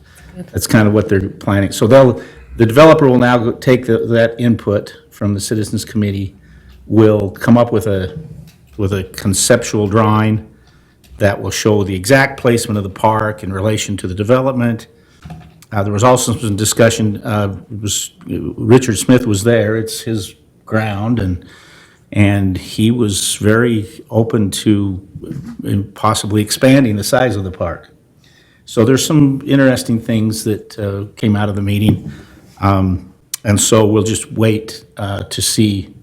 kind of what they're planning. So the developer will now take that input from the Citizens Committee, will come up with a conceptual drawing that will show the exact placement of the park in relation to the development. There was also some discussion, Richard Smith was there, it's his ground, and he was very open to possibly expanding the size of the park. So there's some interesting things that came out of the meeting. And so we'll just wait to see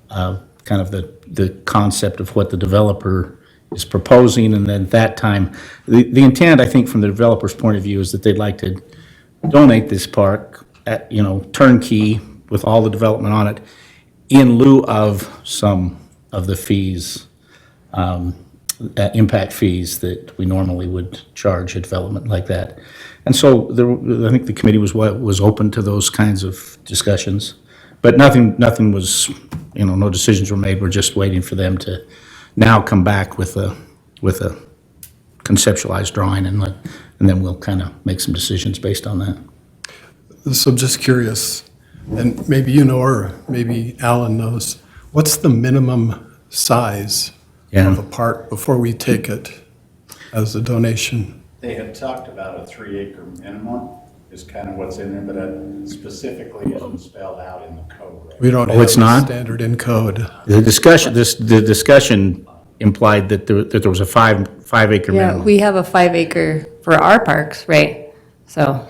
kind of the concept of what the developer is proposing, and then at that time, the intent, I think, from the developer's point of view is that they'd like to donate this park at, turnkey with all the development on it in lieu of some of the fees, impact fees that we normally would charge a development like that. And so I think the committee was open to those kinds of discussions, but nothing was, no decisions were made. We're just waiting for them to now come back with a conceptualized drawing, and then we'll kind of make some decisions based on that. So just curious, and maybe you know, or maybe Alan knows, what's the minimum size of a park before we take it as a donation? They had talked about a 3-acre minimum is kind of what's in there, but it specifically isn't spelled out in the code. Right? We don't Oh, have it's a not? standard in code. The discussion implied that there was a 5-acre Yeah, minimum. we have a 5-acre for our parks, right? So,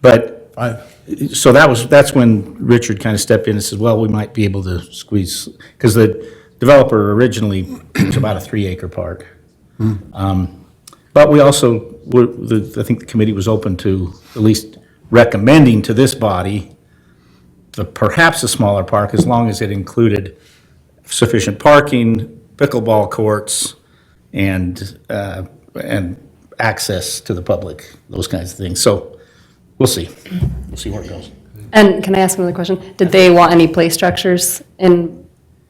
But, Five. so that's when Richard kind of stepped in and said, well, we might be able to squeeze, because the developer originally was about a 3-acre park. But we also, I think the committee was open to at least recommending to this body perhaps a smaller park, as long as it included sufficient parking, pickleball courts, and access to the public, those kinds of things. So we'll see. We'll see where it goes. and can I ask another question? Did they want any play structures in,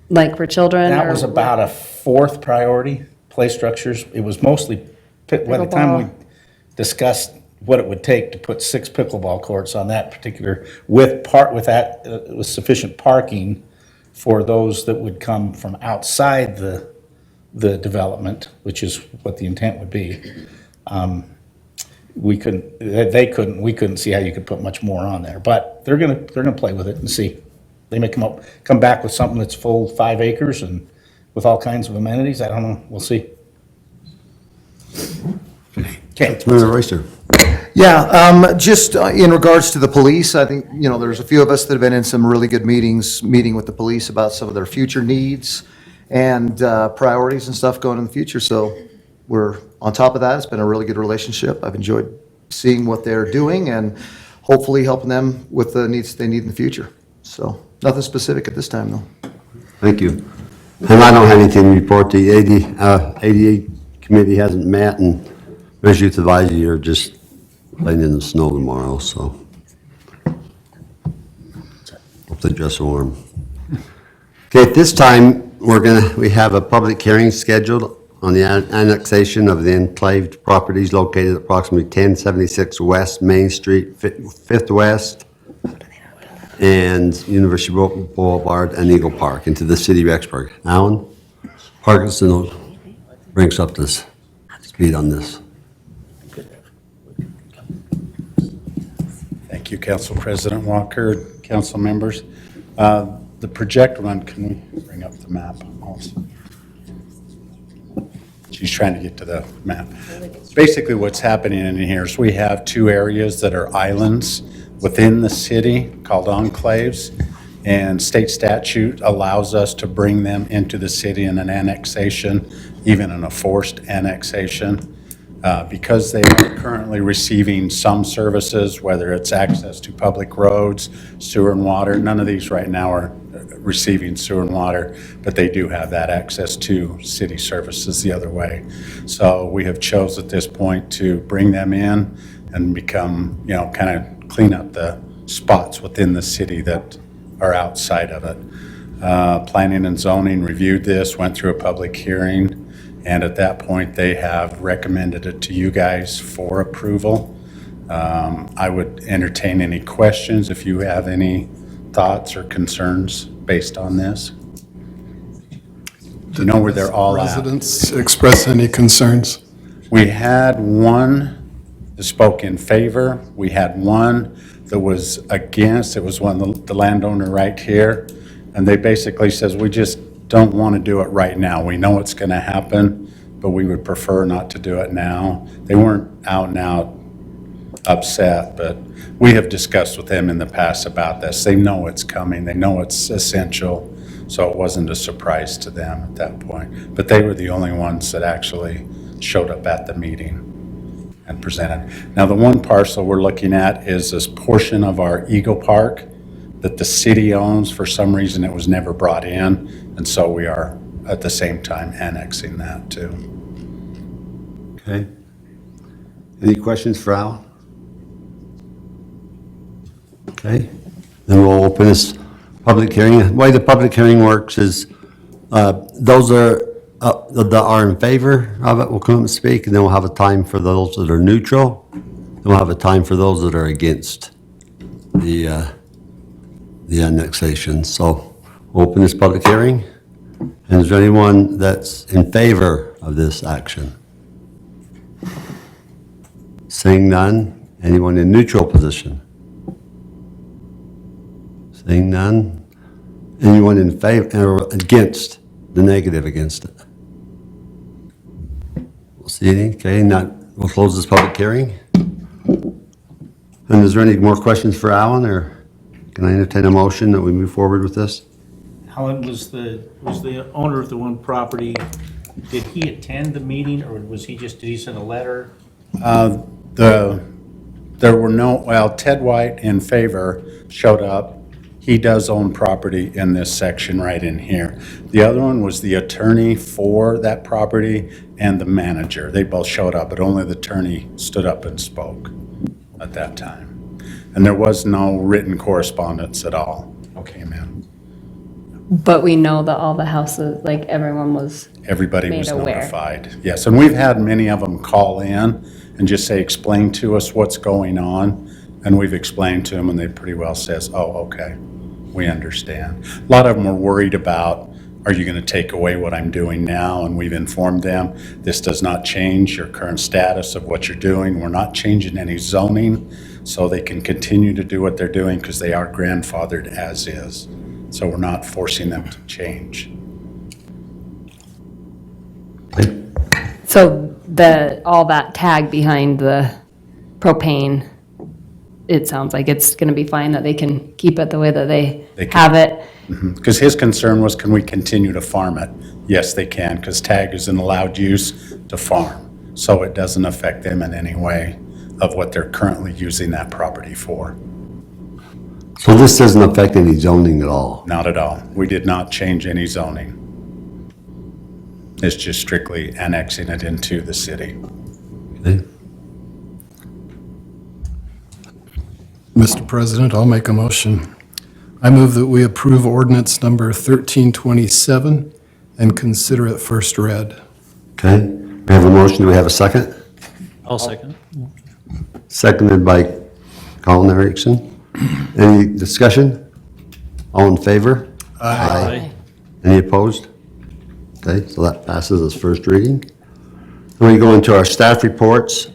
like, for children? That or- was about a fourth priority, play structures. It was mostly, by the time we Pickleball. discussed what it would take to put 6 pickleball courts on that particular, with sufficient parking for those that would come from outside the development, which is what the intent would be. We couldn't see how you could put much more on there, but they're gonna play with it and see. They may come back with something that's full 5 acres and with all kinds of amenities. I don't know. We'll see. Okay. Councilmember Reister. Yeah, just in regards to the police, I think, there's a few of us that have been in some really good meetings, meeting with the police about some of their future needs and priorities and stuff going in the future. So we're on top of that. It's been a really good relationship. I've enjoyed seeing what they're doing and hopefully helping them with the needs they need in the future. So nothing specific at this time, though. Thank you. And I don't have anything to report. The 88 committee hasn't met, and Res Youth Advisory are just laying in the snow tomorrow, so. Hope they dress warm. Okay, at this time, we have a public hearing scheduled on the annexation of the enclaved properties located at approximately 1076 West Main Street, 5th West, and University Boulevard and Eagle Park into the city of Rexburg. Alan Parkinson brings up this speed on this. Thank you, Council President Walker, council members. The project run, can we bring up the map also? She's trying to get to the map. Basically, what's happening in here is we have two areas that are islands within the city called enclaves, and state statute allows us to bring them into the city in an annexation, even in a forced annexation. Because they are currently receiving some services, whether it's access to public roads, sewer and water. None of these right now are receiving sewer and water, but they do have that access to city services the other way. So we have chose at this point to bring them in and become, kind of clean up the spots within the city that are outside of it. Planning and zoning reviewed this, went through a public hearing, and at that point, they have recommended it to you guys for approval. I would entertain any questions if you have any thoughts or concerns based on this. Do you know where they're all at? Residents express any concerns? We had one that spoke in favor. We had one that was against. It was the landowner right here. And they basically says, we just don't want to do it right now. We know it's going to happen, but we would prefer not to do it now. They weren't out and out upset, but we have discussed with them in the past about this. They know it's coming. They know it's essential. So it wasn't a surprise to them at that point. But they were the only ones that actually showed up at the meeting and presented. Now, the one parcel we're looking at is this portion of our Eagle Park that the city owns. For some reason, it was never brought in. And so we are, at the same time, annexing that too. Okay. Any questions for Al? Okay. Then we'll open this public hearing. The way the public hearing works is those that are in favor of it will come and speak, and then we'll have a time for those that are neutral. Then we'll have a time for those that are against the annexation. So we'll open this public hearing. And is there anyone that's in favor of this action? Seeing none. Anyone in neutral position? Seeing none. Anyone in favor or against, the negative against it? We'll see any. Okay, we'll close this public hearing. And is there any more questions for Alan, or can I entertain a motion that we move forward with this? Alan, was the owner of the one property, did he attend the meeting, or did he send a letter? There were Ted White in favor showed up. He does own property in this section right in here. The other one was the attorney for that property and the manager. They both showed up, but only the attorney stood up and spoke at that time. And there was no written correspondence at all. Okay, ma'am. But we know that all the houses, like everyone was Everybody made was aware. notified. Yes, and we've had many of them call in and just say, explain to us what's going on. And we've explained to them, and they pretty well says, oh, okay, we understand. A lot of them are worried about, are you going to take away what I'm doing now? And we've informed them, this does not change your current status of what you're doing. We're not changing any zoning, so they can continue to do what they're doing because they are grandfathered as is. So we're not forcing them to change. So all that tag behind the propane, it sounds like it's going to be fine, that they can keep it the way that they They can. have it. Because his concern was, can we continue to farm it? Yes, they can, because tag is an allowed use to farm. So it doesn't affect them in any way of what they're currently using that property for. So this doesn't affect any zoning at all? Not at all. We did not change any zoning. It's just strictly annexing it into the city. Okay. Mr. President, I'll make a motion. I move that we approve ordinance number 1327 and consider it first read. Okay, we have a motion, do we have a second? I'll second. Seconded by Colin Erickson. Any discussion? All in favor? Aye. Any opposed? Okay, so that passes as first reading. Then we go into our staff reports.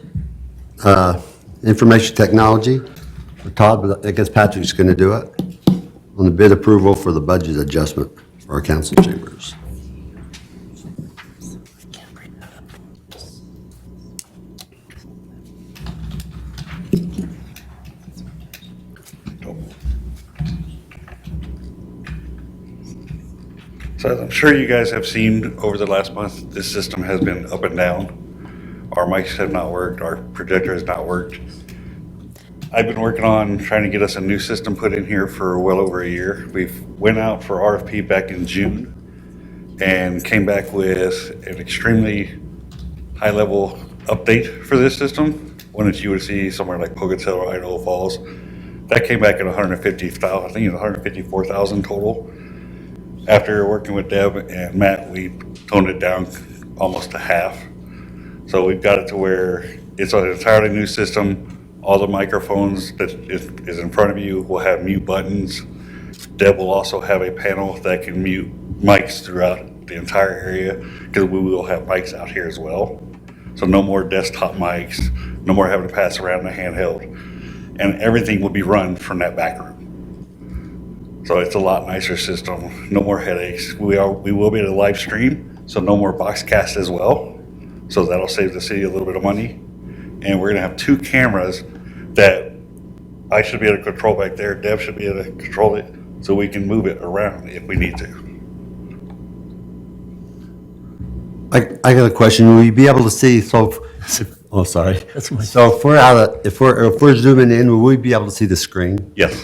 Information technology, Todd, but I guess Patrick's going to do it, on the bid approval for the budget adjustment for our council chambers. So as I'm sure you guys have seen over the last month, this system has been up and down. Our mics have not worked, our projector has not worked. I've been working on trying to get us a new system put in here for well over a year. We've went out for RFP back in June and came back with an extremely high-level update for this system, one that you would see somewhere like Pocatello or Idaho Falls. That came back at 150,000, I think it was 154,000 total. After working with Deb and Matt, we toned it down almost to half. So we've got it to where it's an entirely new system. All the microphones that is in front of you will have mute buttons. Deb will also have a panel that can mute mics throughout the entire area, because we will have mics out here as well. So no more desktop mics, no more having to pass around the handheld. And everything will be run from that back room. So it's a lot nicer system, no more headaches. We will be able to live stream, so no more box cast as well. So that'll save the city a little bit of money. And we're gonna have 2 cameras that I should be able to control back there. Deb should be able to control it, so we can move it around if we need to. I got a question. Will you be able to see, oh, sorry. So if we're zooming in, will we be able to see the screen? Yes.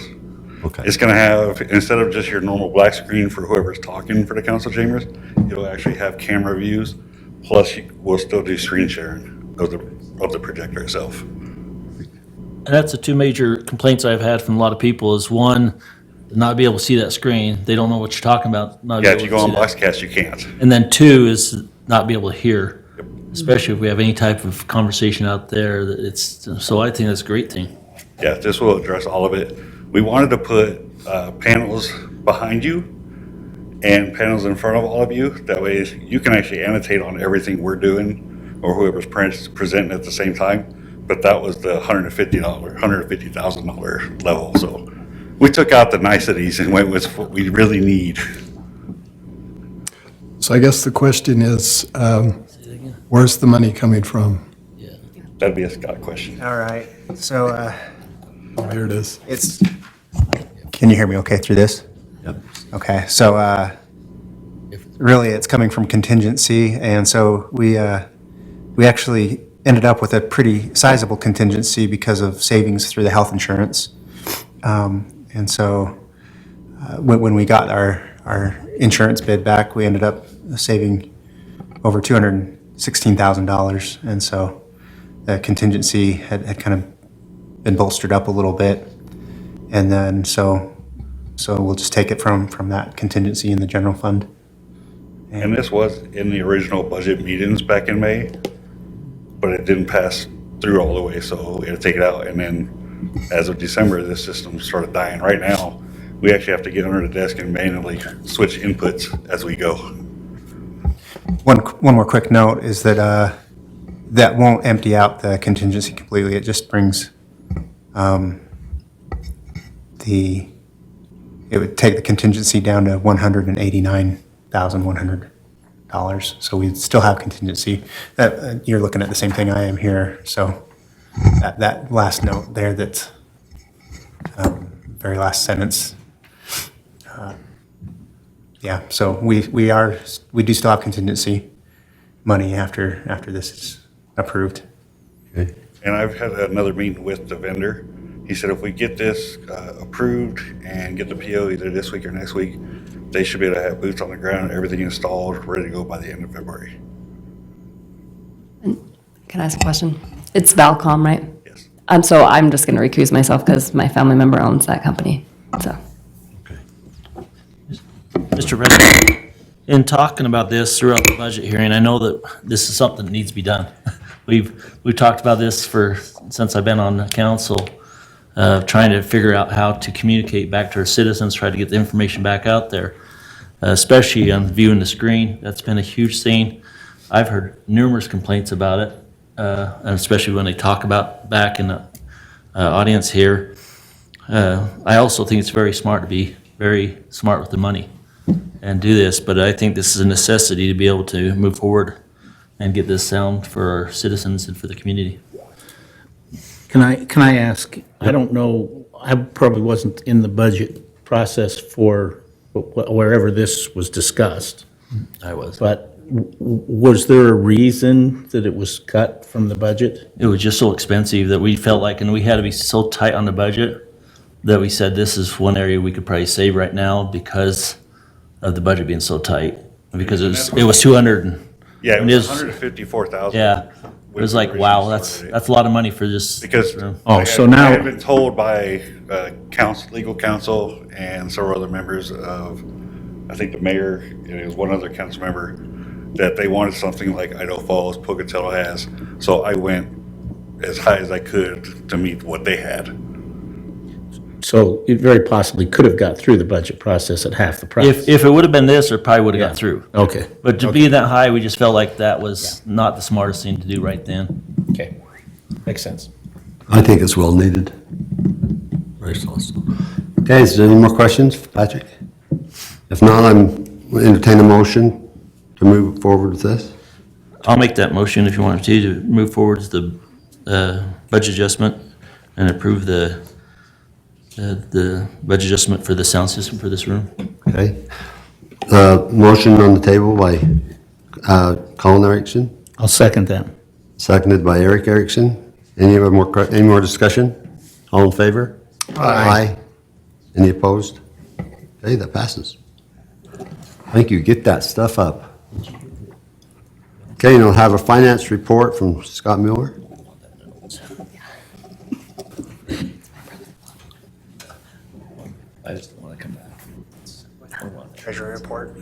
Okay. It's gonna have, instead of just your normal black screen for whoever's talking for the council chambers, it'll actually have camera views, plus we'll still do screen sharing of the projector itself. And that's the 2 major complaints I've had from a lot of people is, one, not be able to see that screen. They don't know what you're talking about. not be Yeah, able if you to go on see that. Boxcast, you can't. And then 2 is not be able to hear, especially if we have any type of conversation out there. So I think that's a great thing. Yeah, this will address all of it. We wanted to put panels behind you and panels in front of all of you. That way you can actually annotate on everything we're doing or whoever's presenting at the same time. But that was the $150,000 level. So we took out the niceties and went with what we really need. So I guess the question is, where's the money coming from? That'd be a Scott question. All right, so Oh, here it is. can you hear me okay through this? Yep. Okay, so really it's coming from contingency, and so we actually ended up with a pretty sizable contingency because of savings through the health insurance. And so when we got our insurance bid back, we ended up saving over $216,000. And so the contingency had kind of been bolstered up a little bit. And then so we'll just take it from that contingency in the general fund. And this was in the original budget meetings back in May, but it didn't pass through all the way, so we had to take it out. And then as of December, this system started dying. Right now, we actually have to get under the desk and manually switch inputs as we go. One more quick note is that that won't empty out the contingency completely. It just brings it would take the contingency down to $189,100. So we still have contingency. You're looking at the same thing I am here. So that last note there, that's very last sentence. Yeah, so we do still have contingency money after this is approved. Okay. And I've had another meeting with the vendor. He said if we get this approved and get the PO either this week or next week, they should be able to have boots on the ground, everything installed, ready to go by the end of February. Can I ask a question? It's Valcom, right? Yes. So I'm just going to recuse myself because my family member owns that company, so. Mr. President, in talking about this throughout the budget hearing, I know that this is something that needs to be done. We've talked about this since I've been on the council, trying to figure out how to communicate back to our citizens, try to get the information back out there, especially on viewing the screen. That's been a huge thing. I've heard numerous complaints about it, and especially when they talk about back in the audience here. I also think it's very smart to be very smart with the money and do this, but I think this is a necessity to be able to move forward and get this sound for our citizens and for the community. Can I ask, I don't know, I probably wasn't in the budget process for wherever this was discussed, I was. but was there a reason that it was cut from the budget? It was just so expensive that we felt like, and we had to be so tight on the budget, that we said this is one area we could probably save right now because of the budget being so tight. Because it was 200. Yeah, it and was 154,000. Yeah, it was like, wow, that's a lot of money for just. Because Oh, so now- I had been told by legal counsel and several other members of, I think the mayor, and it was one other council member, that they wanted something like Idaho Falls, Pocatello has. So I went as high as I could to meet what they had. So it very possibly could have got through the budget process at half the price. If it would have been this, it probably would have got through. Okay. But to be that high, we just felt like that was not the smartest thing to do right then. Okay, makes sense. I think it's well needed. Very solid. Okay, is there any more questions for Patrick? If not, will entertain a motion to move forward with this. I'll make that motion if you want to move forward with the budget adjustment and approve the budget adjustment for the sound system for this room. Okay. Motion on the table by Colin Erickson, I'll second that. seconded by Eric Erickson. Any more discussion? All in favor? Aye. Any opposed? Okay, that passes. Thank you. Get that stuff up. Okay, and I'll have a finance report from Scott Miller. I just want to come back. Treasury report.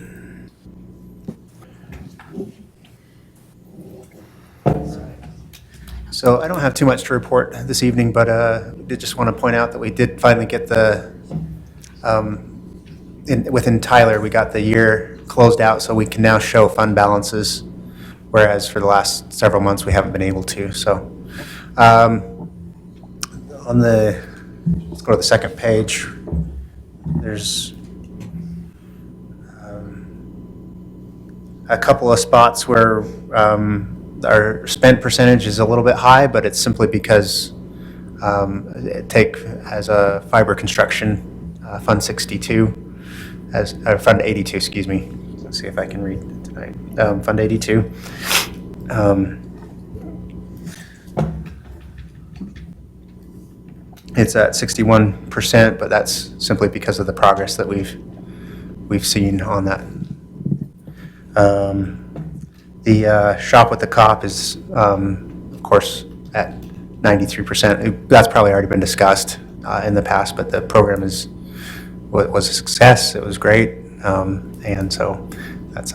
So I don't have too much to report this evening, but did just want to point out that we did finally get the, within Tyler, we got the year closed out, so we can now show fund balances, whereas for the last several months, we haven't been able to. So on the, let's go to the second page. There's a couple of spots where our spend percentage is a little bit high, but it's simply because take as a fiber construction, Fund 62, Fund 82, excuse me. Let's see if I can read it tonight. Fund 82. It's at 61%, but that's simply because of the progress that we've seen on that. The shop with the cop is, of course, at 93%. That's probably already been discussed in the past, but the program was a success. It was great, and so that's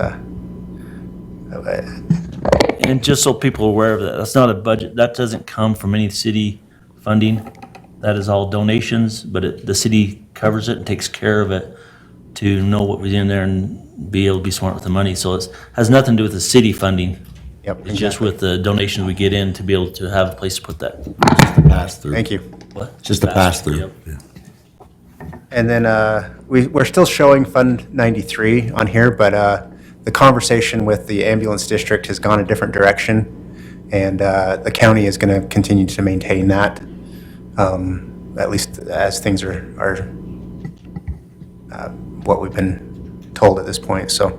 And just so people are aware of that, that's not a budget, that doesn't come from any city funding. That is all donations, but the city covers it and takes care of it to know what was in there and be able to be smart with the money. So it has nothing to do with the city funding. Yep, It's just with the donations we get in to be able to have a place to put that. Just a pass through. Thank you. What? Just a pass through. Yep. Yeah. And then we're still showing Fund 93 on here, but the conversation with the ambulance district has gone a different direction, and the county is going to continue to maintain that, at least as things are what we've been told at this point. So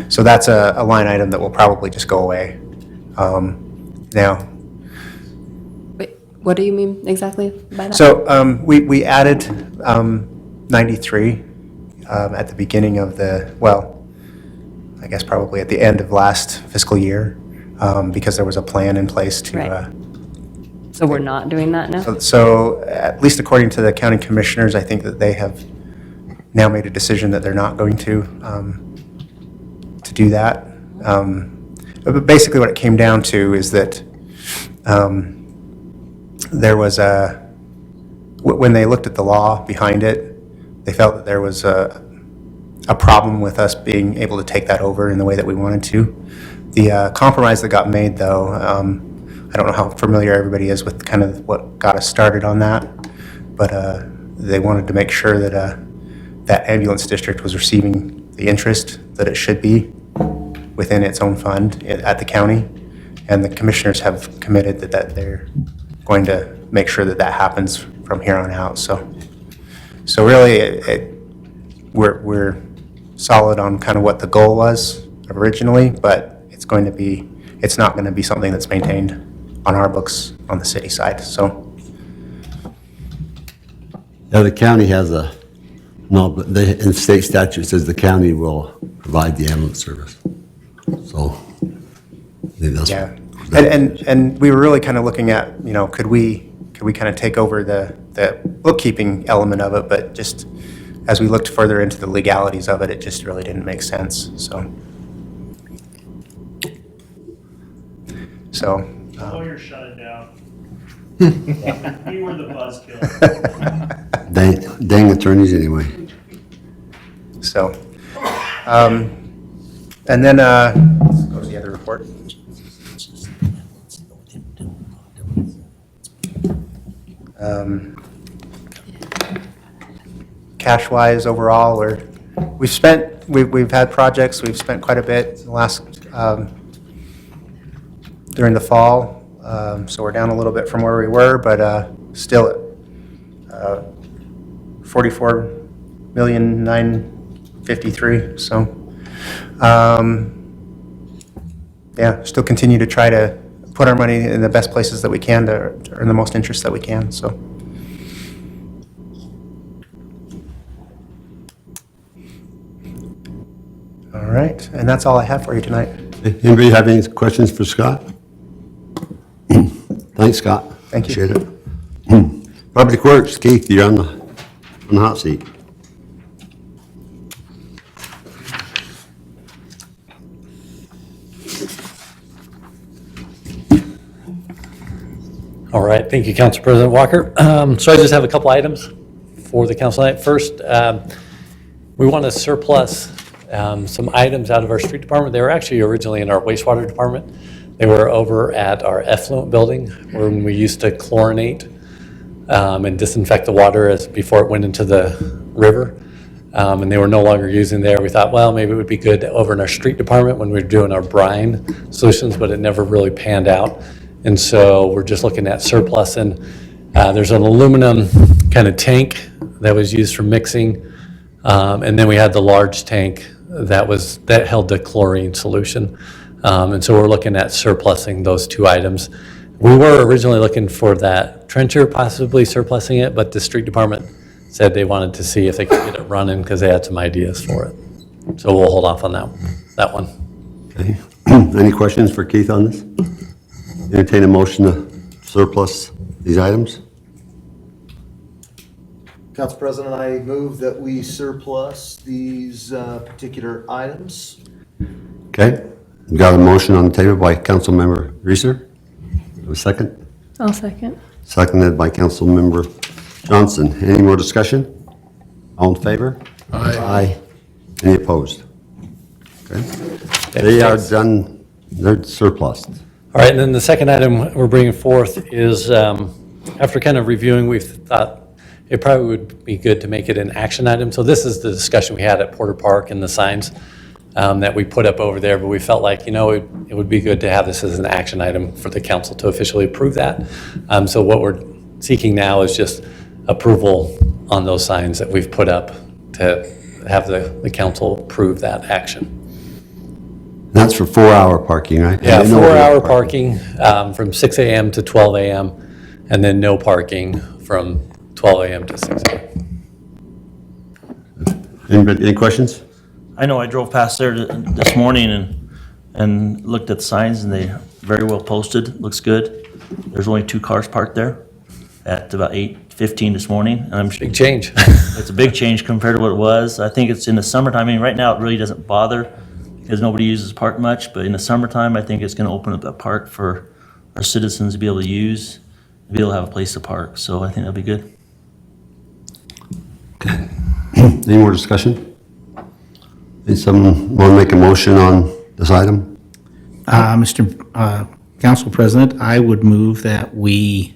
that's a line item that will probably just go away. Now, Wait, what do you mean exactly by that? so we added 93 at the beginning of I guess probably at the end of last fiscal year, because there was a plan in place to. Right. So we're not doing that now? So at least according to the county commissioners, I think that they have now made a decision that they're not going to do that. But basically what it came down to is that there was when they looked at the law behind it, they felt that there was a problem with us being able to take that over in the way that we wanted to. The compromise that got made, though, I don't know how familiar everybody is with kind of what got us started on that, but they wanted to make sure that that ambulance district was receiving the interest that it should be within its own fund at the county, and the commissioners have committed that they're going to make sure that that happens from here on out. So really, we're solid on kind of what the goal was originally, but it's not going to be something that's maintained on our books on the city side. So Yeah, the county has but in state statute says the county will provide the ambulance service. So, I think that's. yeah, and we were really kind of looking at, could we kind of take over the bookkeeping element of it, but just as we looked further into the legalities of it, it just really didn't make sense. So Oh, you're shutting down. We were the buzzkill. Dang attorneys anyway. So, and then, let's go to the other report. Cash-wise, overall, we've had projects, we've spent quite a bit in the last, during the fall, so we're down a little bit from where we were, but still at $44,953,000. So, yeah, still continue to try to put our money in the best places that we can to earn the most interest that we can. So. All right, and that's all I have for you tonight. Anybody have any questions for Scott? Thanks, Scott. Thank you. Appreciate it. Public Works, Keith, you're on the hot seat. All right, thank you, Council President Walker. So I just have a couple items for the council tonight. First, we want to surplus some items out of our street department. They were actually originally in our wastewater department. They were over at our effluent building when we used to chlorinate and disinfect the water before it went into the river. And they were no longer using there. We thought, well, maybe it would be good over in our street department when we were doing our brine solutions, but it never really panned out. And so we're just looking at surplusing. There's an aluminum kind of tank that was used for mixing. And then we had the large tank that held the chlorine solution. And so we're looking at surplusing those two items. We were originally looking for that trencher, possibly surplusing it, but the street department said they wanted to see if they could get it running because they had some ideas for it. So we'll hold off on that one. Okay. Any questions for Keith on this? Entertain a motion to surplus these items? Council President, I move that we surplus these particular items. Okay. We've got a motion on the table by Councilmember Reeser. A second? I'll second. Seconded by Councilmember Johnson. Any more discussion? All in favor? Aye. Any opposed? Okay. They are done, they're surplus. All right, and then the second item we're bringing forth is, after kind of reviewing, we thought it probably would be good to make it an action item. So this is the discussion we had at Porter Park and the signs that we put up over there, but we felt like, it would be good to have this as an action item for the council to officially approve that. So what we're seeking now is just approval on those signs that we've put up to have the council approve that action. That's for 4-hour parking, right? Yeah, 4-hour parking from 6 a.m. to 12 a.m. and then no parking from 12 a.m. to 6 a.m. Anybody, any questions? I know I drove past there this morning and looked at the signs, and they're very well posted, looks good. There's only 2 cars parked there at about 8 15 this morning. And I'm Big change. It's a big change compared to what it was. I think it's in the summertime. I mean, right now, it really doesn't bother because nobody uses the park much, but in the summertime, I think it's gonna open up that park for our citizens to be able to use, to be able to have a place to park. So I think that'll be good. Okay. Any more discussion? Need someone want to make a motion on this item? Mr. Council President, I would move that we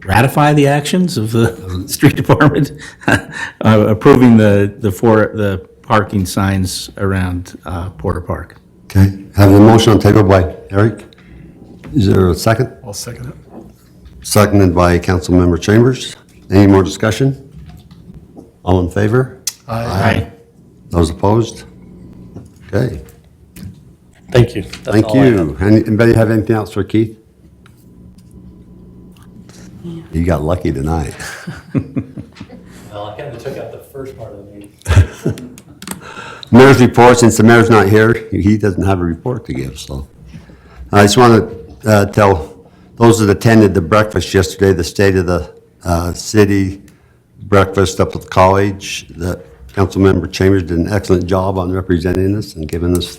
ratify the actions of the street department, approving the parking signs around Porter Park. Okay, have a motion on the table by Eric. Is there a second? I'll second it. Seconded by Councilmember Chambers. Any more discussion? All in favor? Aye. Those opposed? Okay, Thank you. That's thank all I have. you. Anybody have anything else for Keith? You got lucky tonight. Well, I kind of took out the first part of the meeting. Mayor's report, since the mayor's not here, he doesn't have a report to give, so. I just want to tell those that attended the breakfast yesterday, the State of the City breakfast up at the college, that Councilmember Chambers did an excellent job on representing us and giving us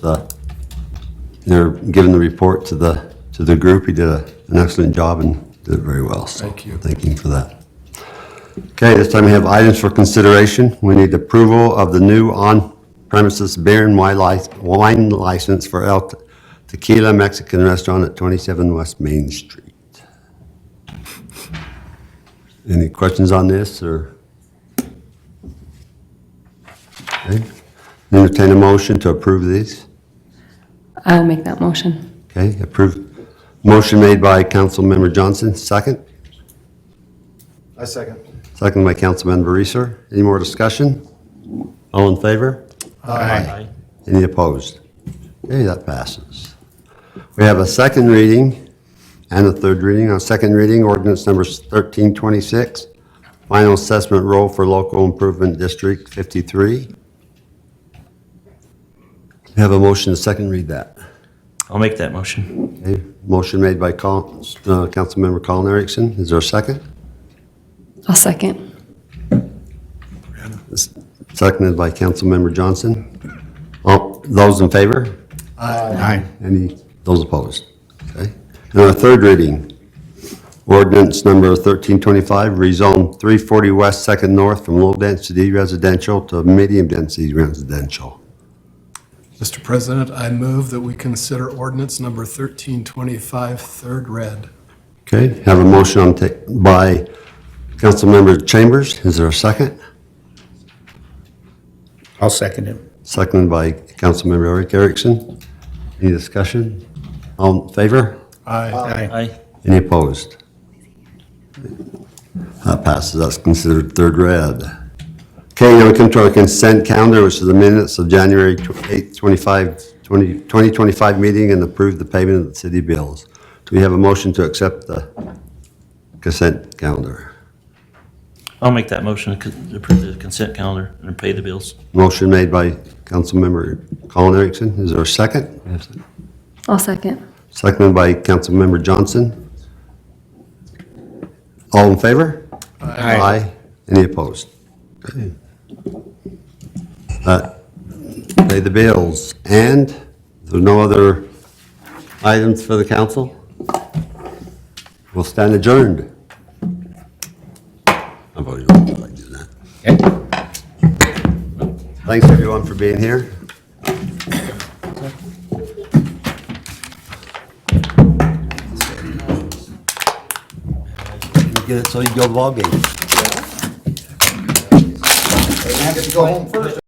giving the report to the group. He did an excellent job and did it very well, so. Thank you. Thank him for that. Okay, this time we have items for consideration. We need approval of the new on-premises beer and wine license for El Tequila Mexican Restaurant at 27 West Main Street. Any questions on this, or? Okay, entertain a motion to approve these. I'll make that motion. Okay, approved. Motion made by Councilmember Johnson, second. I second. Second by Councilmember Reeser. Any more discussion? All in favor? Aye. Any opposed? Okay, that passes. We have a second reading and a third reading. On second reading, ordinance number 1326, final assessment roll for local improvement district 53. We have a motion to second read that. I'll make that motion. Okay, motion made by Councilmember Colin Erickson. Is there a second? I'll second. Seconded by Councilmember Johnson. All those in favor? Aye. Those opposed? Okay. And our third reading, ordinance number 1325, rezone 340 West 2nd North from low-density residential to medium-density residential. Mr. President, I move that we consider ordinance number 1325, third read. Okay, have a motion by Councilmember Chambers. Is there a second? I'll second it. Seconded by Councilmember Eric Erickson. Any discussion? All in favor? Aye. Aye. Any opposed? That passes. That's considered third read. Okay, now we come to our consent calendar, which is the minutes of January 8th, 2025 meeting, and approve the payment of the city bills. Do we have a motion to accept the consent calendar? I'll make that motion to approve the consent calendar and pay the bills. Motion made by Councilmember Colin Erickson. Is there a second? I'll second. Seconded by Councilmember Johnson. All in favor? Aye. Any opposed? Okay. Pay the bills. And there's no other items for the council? We'll stand adjourned. I've already done like that. Thanks, everyone, for being here. You get it so you go to the ball game. You have to go home first.